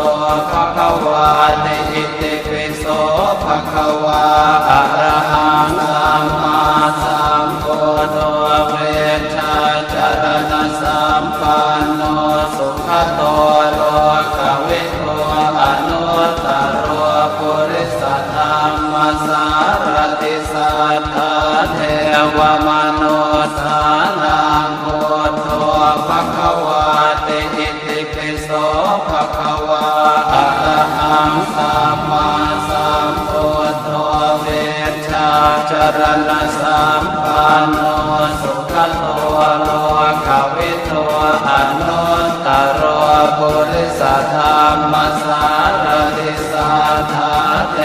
ภควาติอิติปิโสภควาอะระหังสัมมาสัมพุทโธเวชชาจรณะสัมปันโนสุขโตโลกวิทูอนุตตรปุริสธรรมสารติสัทธาเทวมนุสานังพุทโธภควาติอิติปิโสภควาอะระหังสัมมาสัมพุทโธเวชชาจรณะสัมปันโนสุขโตโลกวิทูอนุตตรปุริสธรรมสารติสัทธาเท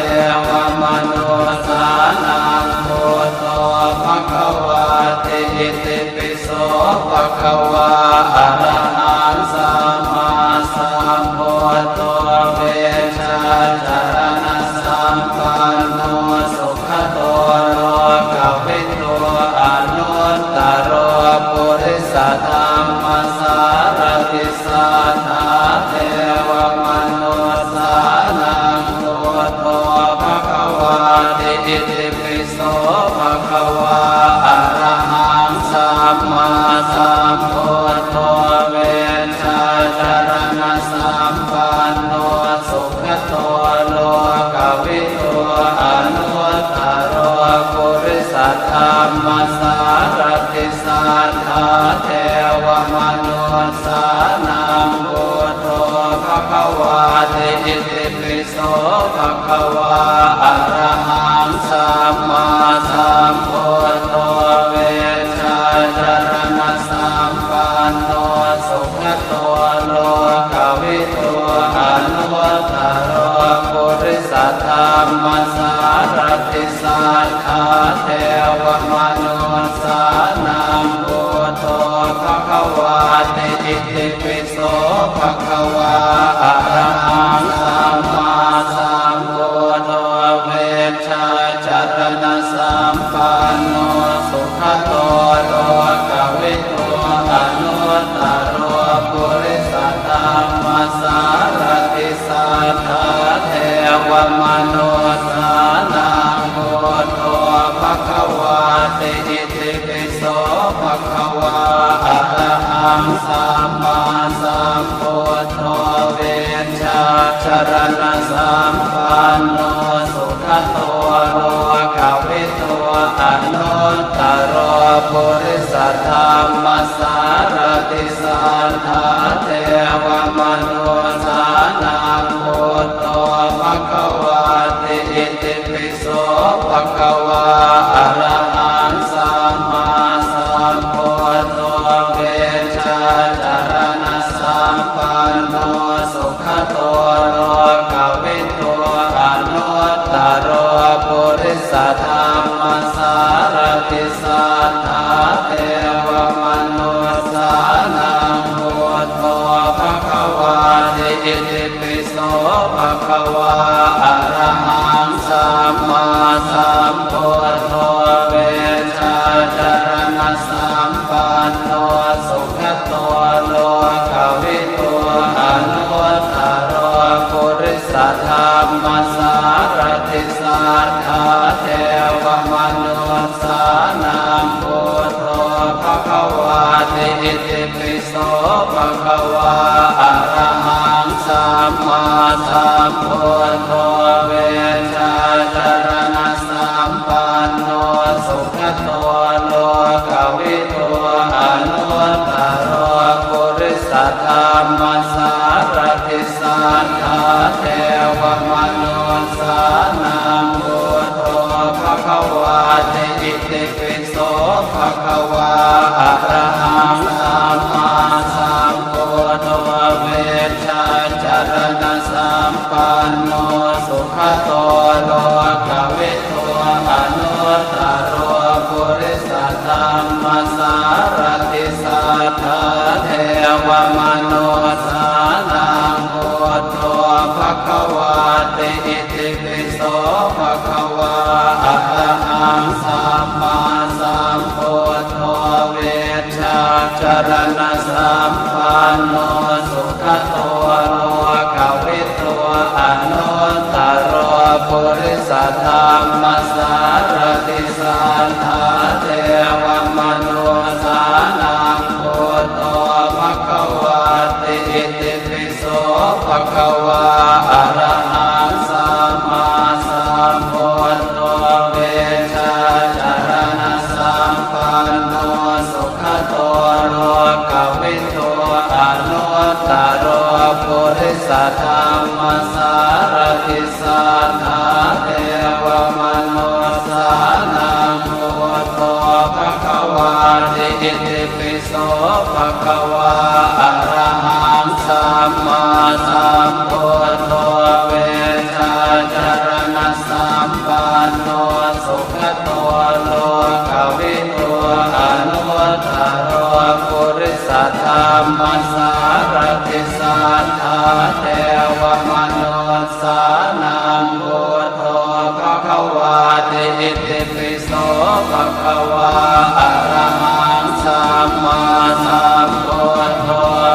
วมนุสานังพุทโธภควาติอิติปิโสภควาอะระหังสัมมาสัมพุทโธเวชชาจรณะสัมปันโน อิติปิโสภะคะวาอะระหังสัมมาสัมพุทโธเวชาจารณะสัมปันโนสุขโตโลกวิทูอนุตตรปุริสธรรมสารติสัทธาเทวมนุสสานังพุทโธภะคะวาติอิติปิโสภะคะวาอะระหังสัมมาสัมพุทโธเวชาจารณะสัมปันโนสุขโตโลกวิทูอนุตตรปุริสธรรมสารติสัทธาเทวมนุสสานังพุทโธภะคะวาติอิติปิโสภะคะวาอะระหังสัมมาสัมพุทโธเวชาจารณะสัมปันโนสุขโตโลกวิทูอนุตตรปุริสธรรมสารติสัทธาเทวมนุสสานังพุทโธภะคะวาติอิติปิโสภะคะวาอะระหังสัมมาสัมพุทโธเวชาจารณะสัมปันโนสุขโตโลกวิทูอนุตตรปุริสธรรมสารติสัทธาเทวมนุสสานังพุทโธภะคะวาติอิติปิโสภะคะวาอะระหังสัมมาสัมพุทโธเวชาจารณะสัมปันโนสุขโตโลกวิทูอนุตตรปุริสธรรมสารติสัทธาเทวมนุสสานังพุทโธภะคะวาติอิติปิโสภะคะวาอะระหังสัมมาสัมพุทโธเวชาจารณะสัมปันโนสุขโตโลกวิทูอนุตตรปุริสธรรมสารติสัทธาเทวมนุสสานังพุทโธภะคะวาติอิติปิโสภะคะวาอะระหังสัมมาสัมพุทโธเวชาจารณะสัมปันโนสุขโตโลกวิทูอนุตตรปุริสธรรมสารติสัทธาเทวมนุสสานังพุทโธภะคะวาติอิติปิโสภะคะวาอะระหังสัมมาสัมพุทโธเวชาจารณะสัมปันโนสุขโตโลกวิทูอนุตตรปุริสธรรมสารติสัทธาเทวมนุสสานังพุทโธภะคะวาติอิติปิโสภะคะวาอะระหังสัมมาสัมพุทโธเวชาจารณะสัมปันโนสุขโตโลกวิทูอนุตตรปุริสธรรมสารติสัทธาเทวมนุสสานังพุทโธภะคะวาติอิติปิโสภะคะวาอะระหังสัมมาสัมพุทโธเวชาจารณะสัมปันโนสุขโตโลกวิทูอนุตตรปุริสธรรมสารติสัทธาเทวมนุสสานังพุทโธภะคะวาติอิติปิโสภะคะวาอะระหังสัมมาสัมพุทโธเวชาจารณะสัมปันโนสุขโตโลกวิทูอนุตตรปุริสธรรมสารติสัทธาเทวมนุสสานังพุทโธภะคะวาติอิติปิโสภะคะวาอะระหังสัมมาสัมพุทโธ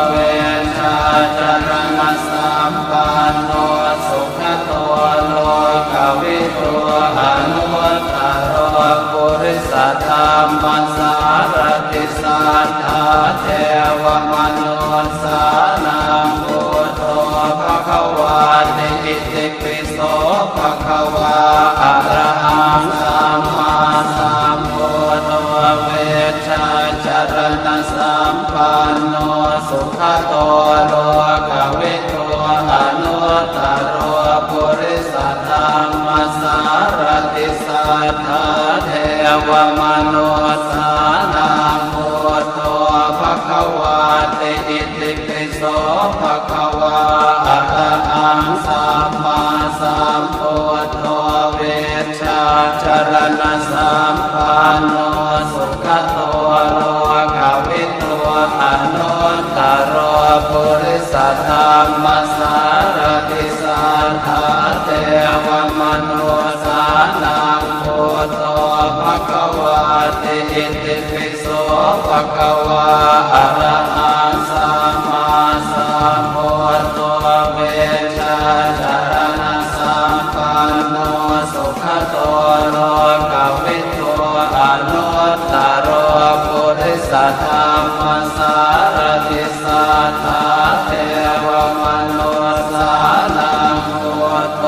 เวชาจารณะสัมปันโนสุขโตโลกวิทูอนุต สัทธัมมัสสารติสัทธาเทวมนุสสานังพุทโธภควาติอิติปิโสภควาอะระหังสัมมาสัมพุทโธเวชชาจารณะสัมปันโนสุขโตโลกวิทูอนุตตรปุริสธรรมสารติสัทธาเทวมนุสสานังพุทโธภควาติอิติปิโสภควาอะระหังสัมมาสัมพุทโธเวชชาจารณะสัมปันโนสุขโตโลกวิทูอนุตตรปุริสธรรมสารติสัทธาเทวมนุสสานังพุทโธภควาติอิติปิโสภควาอะระหังสัมมาสัมพุทโธเวชชาจารณะสัมปันโนสุขโตโลกวิทูอนุตตรปุริสธรรมสารติสัทธาเทวมนุสสานังพุทโธ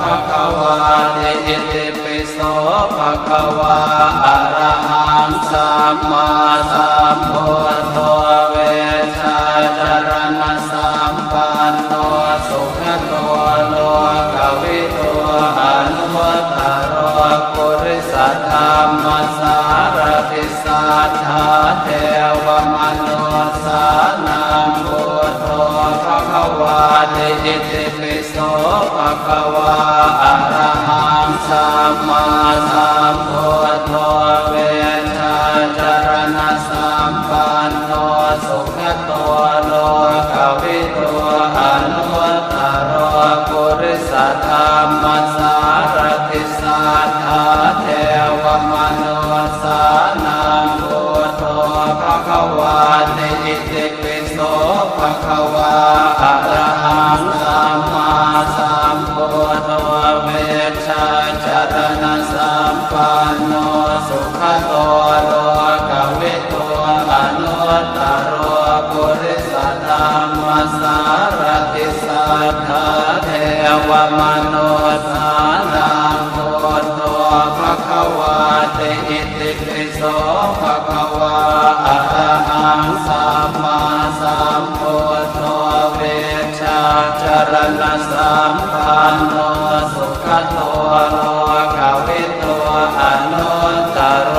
ภควาติอิติปิโสภควาอะระหังสัมมาสัมพุทโธเวชชาจารณะสัมปันโนสุขโตโลกวิทูอนุตตรปุริสธรรมสารติสัทธาเทวมนุสสานังพุทโธภควาติอิติปิโสภควาอะระหังสัมมาสัมพุทโธเวชชาจารณะสัมปันโนสุขโตโลกวิทูอนุตตรปุริสธรรมสารติสัทธาเทวมนุสสานังพุทโธภควาติอิติปิโสภควาอะระหังสัมมาสัมพุทโธเวชชาจารณะสัมปันโนสุขโตโลกวิทูอนุตตรปุริสธรรมสารติสัทธาเทวมนุสสานังพุทโธภควาติอิติปิโสภควาอะระหังสัมมาสัมพุทโธเวชชาจารณะสัมปันโนสุขโตโลกวิทูอนุตตร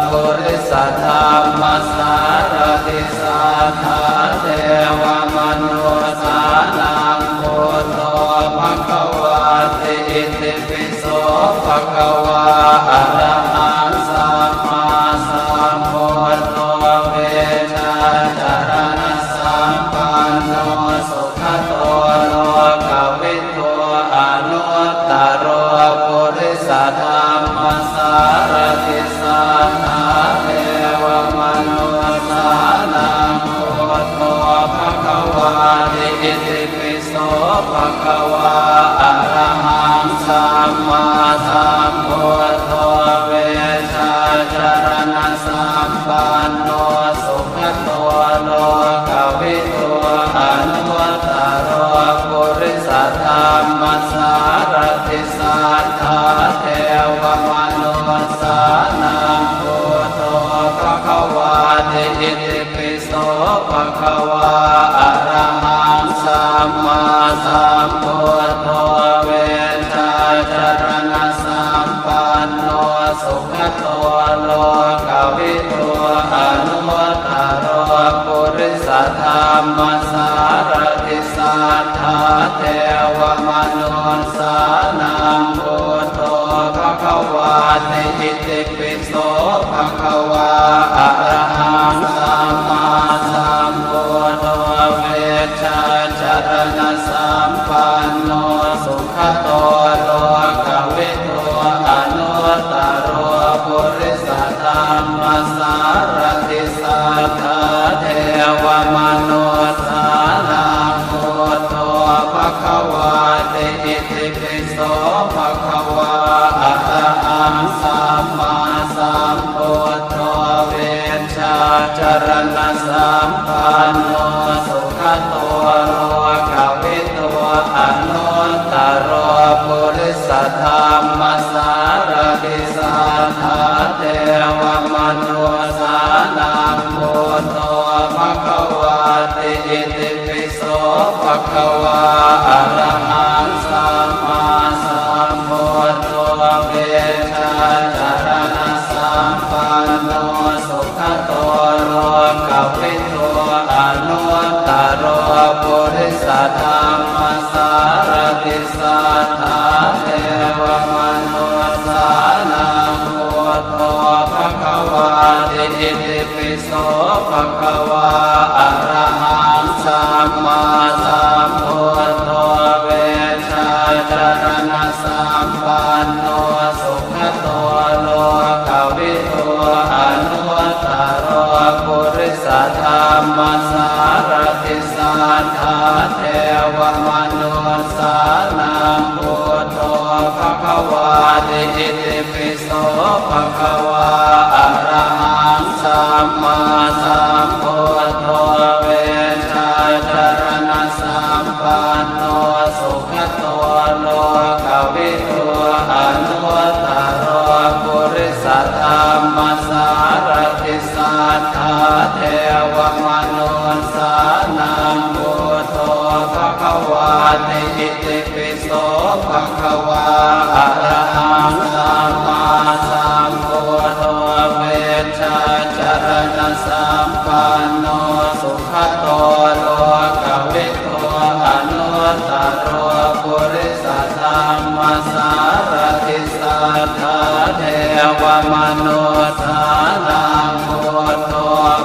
ปุริสธรรมสารติสัทธาเทวมนุสสานังพุทโธภควาติอิติปิโสภควาอะระหังสัมมาสัมพุทโธเวชชาจารณะสัมปันโนสุขโตโลกวิทูอนุตตรปุริสธรรมสารติสัทธาเทวมนุสสานังพุทโธภควาติอิติปิโสภควาอะระหังสัมมาสัมพุทโธเวชชาจารณะสัมปันโนสุขโตโลกวิทูอนุตตรปุริสธรรมสารติสัทธาเทวมนุสสานังพุทโธภควาติอิติปิโสภควาอะระหังสัมมาสัมพุทโธเวชชาจารณะสัมปันโนสุขโตโลกวิทูอนุตตรปุริสธรรมสารติสัทธาเทวมนุสสานังพุทโธภควาติอิติปิโสภควาอะระหังสัมมาสัมพุทโธเวชชาจารณะสัมปันโนสุขโตโลกวิทูอนุตตรปุริสธรรมสารติสัทธาเทวมนุสสานังพุทโธภควาติอิติปิโสภควาอะระหังสัมมาสัมพุ จารณะสัมปันโนสุขโตโลกวิทูอนุตตรปุริสธรรมสารติสัทธาเทวมนุสสานังพุทโธภควาติอิติปิโสภควาอะระหังสัมมาสัมพุทโธเวชาจารณะสัมปันโนสุขโตโลกวิทูอนุตตรปุริสธรรมสารติสัทธาเทวมนุสสานังพุทโธภควาติอิติปิโสภควาอะระหังสัมมาสัมพุทโธเวชาจารณะสัมปันโนสุขโตโลกวิทูอนุตตรปุริสธรรมสารติสัทธาเทวมนุสสานังพุทโธภควาติอิติปิโสภควาอะระหังสัมมาสัมพุทโธเวชาจารณะสัมปันโนสุขโตโลกวิทูอนุตตรปุริสธรรมสารติสัทธาเทวมนุสสานังพุทโธ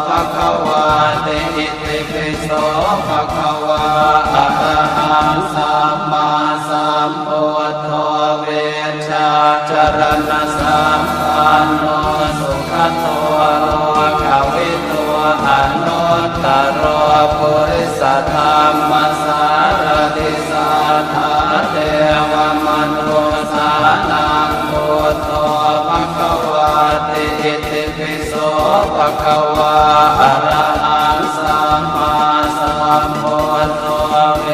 ภควาติอิติปิโสภควาอะระหังสัมมาสัมพุทโธเวชาจารณะสัมปันโนสุขโตโลกวิทูอนุตตรปุริสธรรมสารติสัทธาเทวมนุสสานังพุทโธภควาติอิติปิโสภควาอะระหังสัมมาสัมพุทโธเว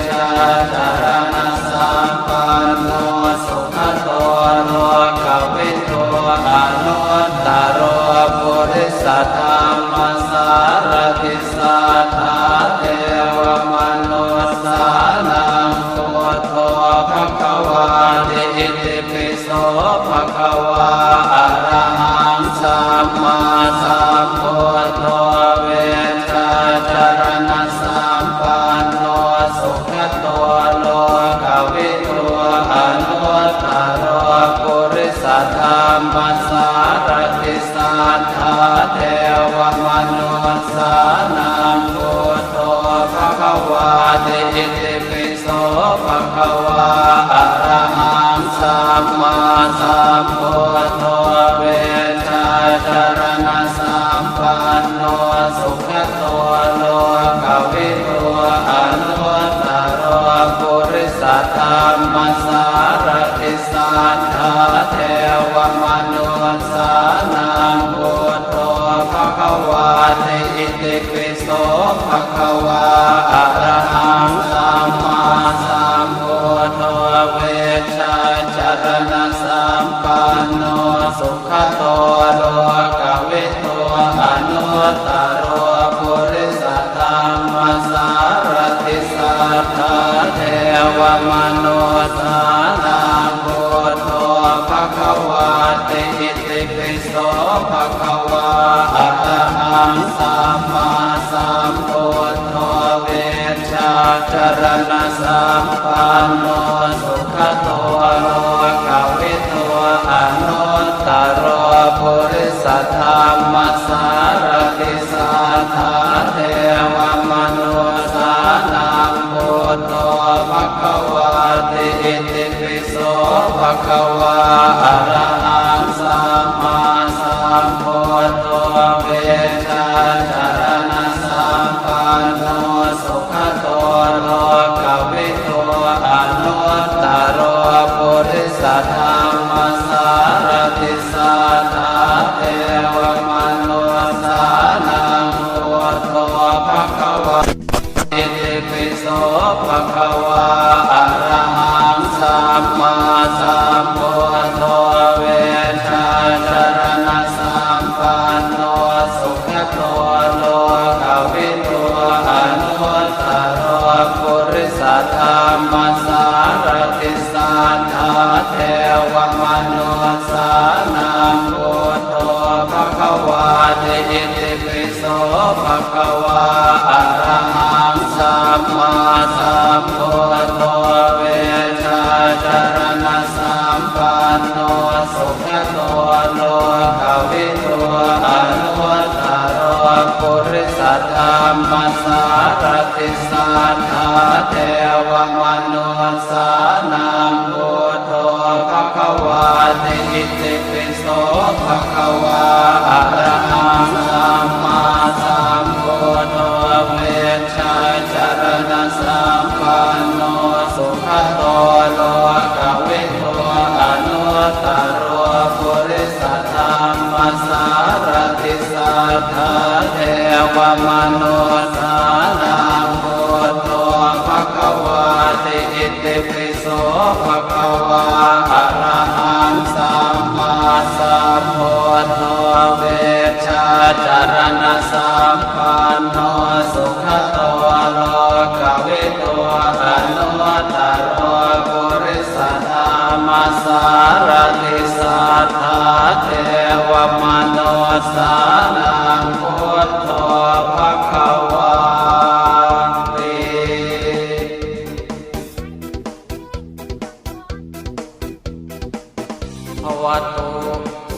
ชาจารณะสัมปันโนสุขโตโลกวิทูอนุตตรปุริสธรรมสารติสัทธาเทวมนุสสานังพุทโธภควาติอิติปิโสภควาอะระหังสัมมาสัมพุทโธเวชาจารณะสัมปันโนสุขโตโลกวิทูอนุตตรปุริสธรรมสารติสัทธาเทวมนุสสานังพุทโธภควาติอิติปิโสภควาอะระหังสัมมาสัมพุทโธเวชาจารณะสัมปันโนสุขโตโลกวิทูอนุตตรปุริสธรรมสารติสัทธาเทวมนุสสานังพุทโธภควาติอิติปิโสภควาอะระหังสัมมาสัมพุทโธเวชาจารณะสัมปันโนสุขโตโลกวิทูอนุตตรปุริสธรรมสารติสัทธาเทวมนุสสานังพุทโธภควาติอิติปิโสภควาอะระหังสัมมาสัมพุทโธเวชาจารณะสัมปันโนสุขโตโลกวิทูอนุตตรปุริสธรรมสารติสัทธาเทวมนุสสานังพุทโธภควาติอิติปิโสภควาอะระหังสัมมาสัมพุทโธเวชาจารณะสัมปันโนสุขโตโลกวิทูอนุตตรปุริสธรรมสารติสัทธาเทวมนุสสานังพุทโธภควาติอิติปิโสภควาอะระหังสัมมาสัมพุทโธเว ติอิติปิโสภะคะวะอะระหังสัมมาสัมพุทโธเวชาจารณะสัมปันโนสุขโตโลกวิทูอนุตตรปุริสธรรมสารติสัทธาเทวมนุสสานังพุทโธภะคะวะติอิติปิโสภะคะวะอะระหังสัมมาสัมพุทโธเวชาจารณะสัมปันโนสุขโตโลกวิทูอนุตตรปุริสธรรมสารติสัทธาเทวมนุสสานังพุทโธภะคะวะติอิติปิโสภะคะวะอะระหังสัมมาสัมพุทโธเวชาจารณะสัมปันโนสุขโตโลกวิทูอนุตตรปุริสธรรมสารติสัทธาเทวมนุสสานังพุทโธภะคะวะติภวตุ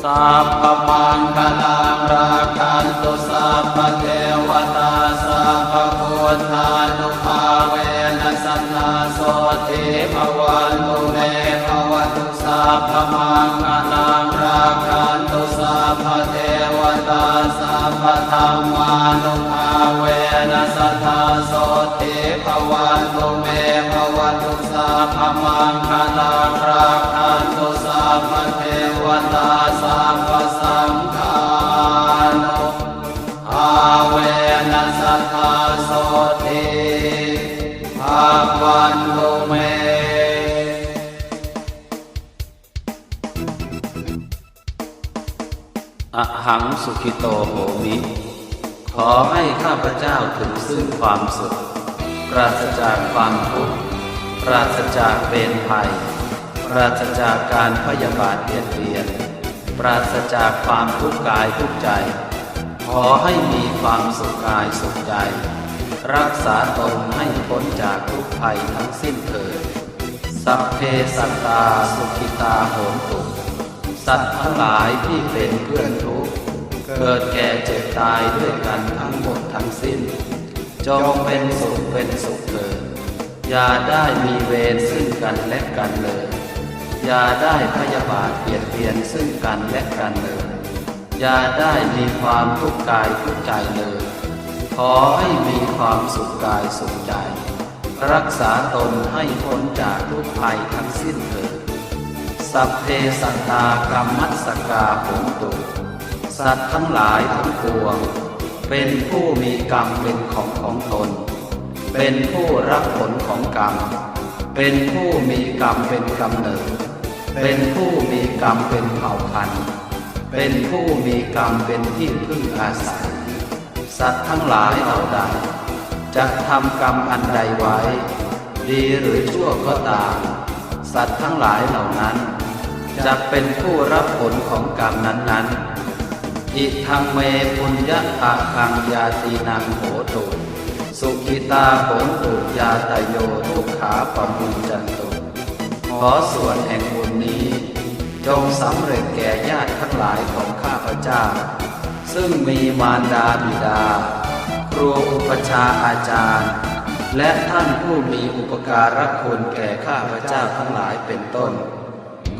สัพพมังคลังราคันตุสัพพเทวตาสัพพพุทธานุภาเวนัสสนาโสติภวันตุเมภวตุสัพพมังคลังราคันตุสัพพเทวตาสัพพธรรมานุภาเวนัสสนาโสติภวันตุเมภวตุสัพพมังคลังราคันตุสัพพเทวตาสัพพสังฆานุภาเวนัสสนาโสติภวันตุเมอหังสุขิโตโหมิขอให้ข้าพเจ้าถึงซึ่งความสุขปราศจากความทุกข์ปราศจากเวรภัยปราศจากการพยาบาทเบียดเบียนปราศจากความทุกข์กายทุกข์ใจขอให้มีความสุขกายสุขใจรักษาตนให้พ้นจากทุกภัยทั้งสิ้นเถิดสัพเพสัตตาสุขิตาโหนตุสัตว์ทั้งหลายที่เป็นเพื่อนทุกข์เกิดแก่เจ็บตายด้วยกันทั้งหมดทั้งสิ้นจงเป็นสุขเถิดอย่าได้มีเวรซึ่งกันและกันเลยอย่าได้พยาบาทเบียดเบียนซึ่งกันและกันเลยอย่าได้มีความทุกข์กายทุกข์ใจเลยขอให้มีความสุขกายสุขใจรักษาตนให้พ้นจากทุกภัยทั้งสิ้นเถิดสัพเพสัตตากรรมัสสกาโหนตุสัตว์ทั้งหลายทั้งปวงเป็นผู้มีกรรมเป็นของตนเป็นผู้รับผลของกรรมเป็นผู้มีกรรมเป็นกำเนิดเป็นผู้มีกรรมเป็นเผ่าพันธุ์เป็นผู้มีกรรมเป็นที่พึ่งอาศัยสัตว์ทั้งหลายเหล่าใดจะทำกรรมอันใดไว้ดีหรือชั่วก็ตามสัตว์ทั้งหลายเหล่านั้นจะเป็นผู้รับผลของกรรมนั้นๆอิทังเมปุญญะอาคังยาตีนังโหตุสุขิตาโหนตุยาตโยทุกขาปมุญจันตุขอส่วนแห่งบุญนี้จงสำเร็จแก่ญาติทั้งหลายของข้าพเจ้าซึ่งมีมารดาบิดาครูอุปชาอาจารย์และท่านผู้มีอุปการะคุณแก่ข้าพเจ้าทั้งหลายเป็นต้น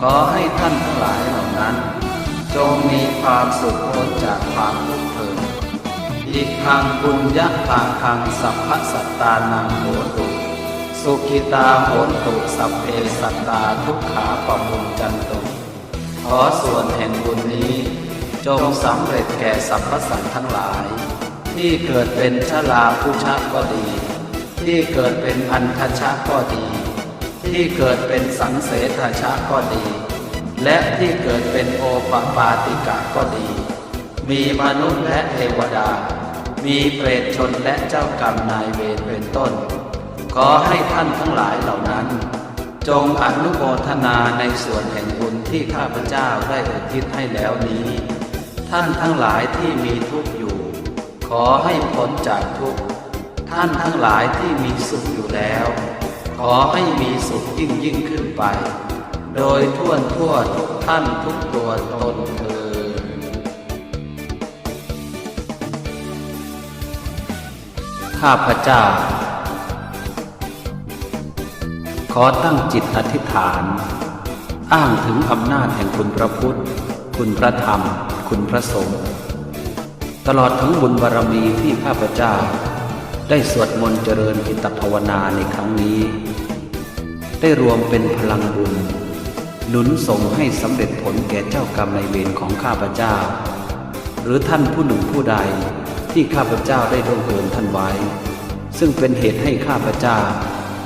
ขอให้ท่านทั้งหลายเหล่านั้นจงมีความสุขพ้นจากความทุกข์เถิดอิทังบุญญะภาคังสัพพสัตตานังโหตุสุขิตาโหนตุสัพเพสัตตาทุกขาปมุญจันตุขอส่วนแห่งบุญนี้จงสำเร็จแก่สรรพสัตว์ทั้งหลายที่เกิดเป็นชราพุชะก็ดีที่เกิดเป็นอันทชะก็ดีที่เกิดเป็นสังเสทชะก็ดีและที่เกิดเป็นโอปปาติกะก็ดีมีมนุษย์และเทวดามีเปรตชนและเจ้ากรรมนายเวรเป็นต้นขอให้ท่านทั้งหลายเหล่านั้นจงอนุโมทนาในส่วนแห่งบุญที่ข้าพเจ้าได้อุทิศให้แล้วนี้ท ท่านทั้งหลายที่มีทุกข์อยู่ขอให้พ้นจากทุกข์ท่านทั้งหลายที่มีสุขอยู่แล้วขอให้มีสุขยิ่งขึ้นไป โดยทั่วทุกท่านทุกตัวตนเถิดข้าพเจ้าขอตั้งจิตอธิษฐานอ้างถึงอำนาจแห่งคุณพระพุทธคุณพระธรรมคุณพระสงฆ์ตลอดทั้งบุญบารมีที่ข้าพเจ้าได้สวดมนต์เจริญจิตภาวนาในครั้งนี้ได้รวมเป็นพลังบุญหนุนส่งให้สำเร็จผลแก่เจ้ากรรมนายเวรของข้าพเจ้าหรือท่านผู้หนึ่งผู้ใดที่ข้าพเจ้าได้ล่วงเกินท่านไว้ซึ่งเป็นเหตุให้ข้าพเจ้า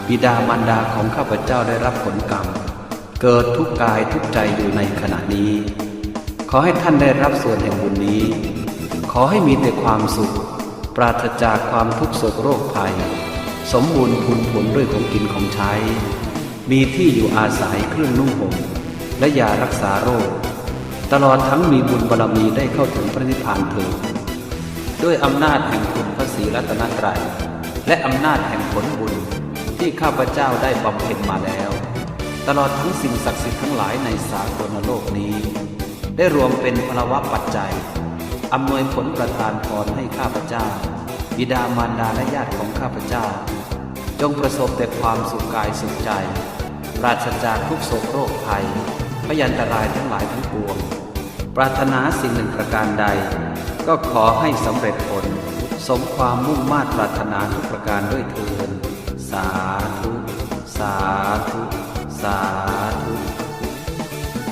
บิดามารดาของข้าพเจ้าได้รับผลกรรมเกิดทุกข์กายทุกข์ใจอยู่ในขณะนี้ขอให้ท่านได้รับส่วนแห่งบุญนี้ขอให้มีแต่ความสุขปราศจากความทุกข์โศกโรคภัยสมบูรณ์พูนผลด้วยของกินของใช้มีที่อยู่อาศัยเครื่องนุ่งห่มและยารักษาโรคตลอดทั้งมีบุญบารมีได้เข้าถึงพระนิพพานเถิดด้วยอำนาจแห่งคุณพระศรีรัตนตรัยและอำนาจแห่งผลบุญที่ข้าพเจ้าได้บำเพ็ญมาแล้วตลอดทั้งสิ่งศักดิ์สิทธิ์ทั้งหลายในสากลโลกนี้ได้รวมเป็นพลวะปัจจัยอำนวยผลประทานพรให้ข้าพเจ้าบิดามารดาและญาติของข้าพเจ้าจงประสบแต่ความสุขกายสุขใจปราศจากทุกโศกโรคภัยพยันตรายทั้งหลายทั้งปวงปรารถนาสิ่งหนึ่งประการใดก็ขอให้สำเร็จผลสมความมุ่งมา่ปรารถนาทุกประการด้วยเถิดสาธุสาธุสา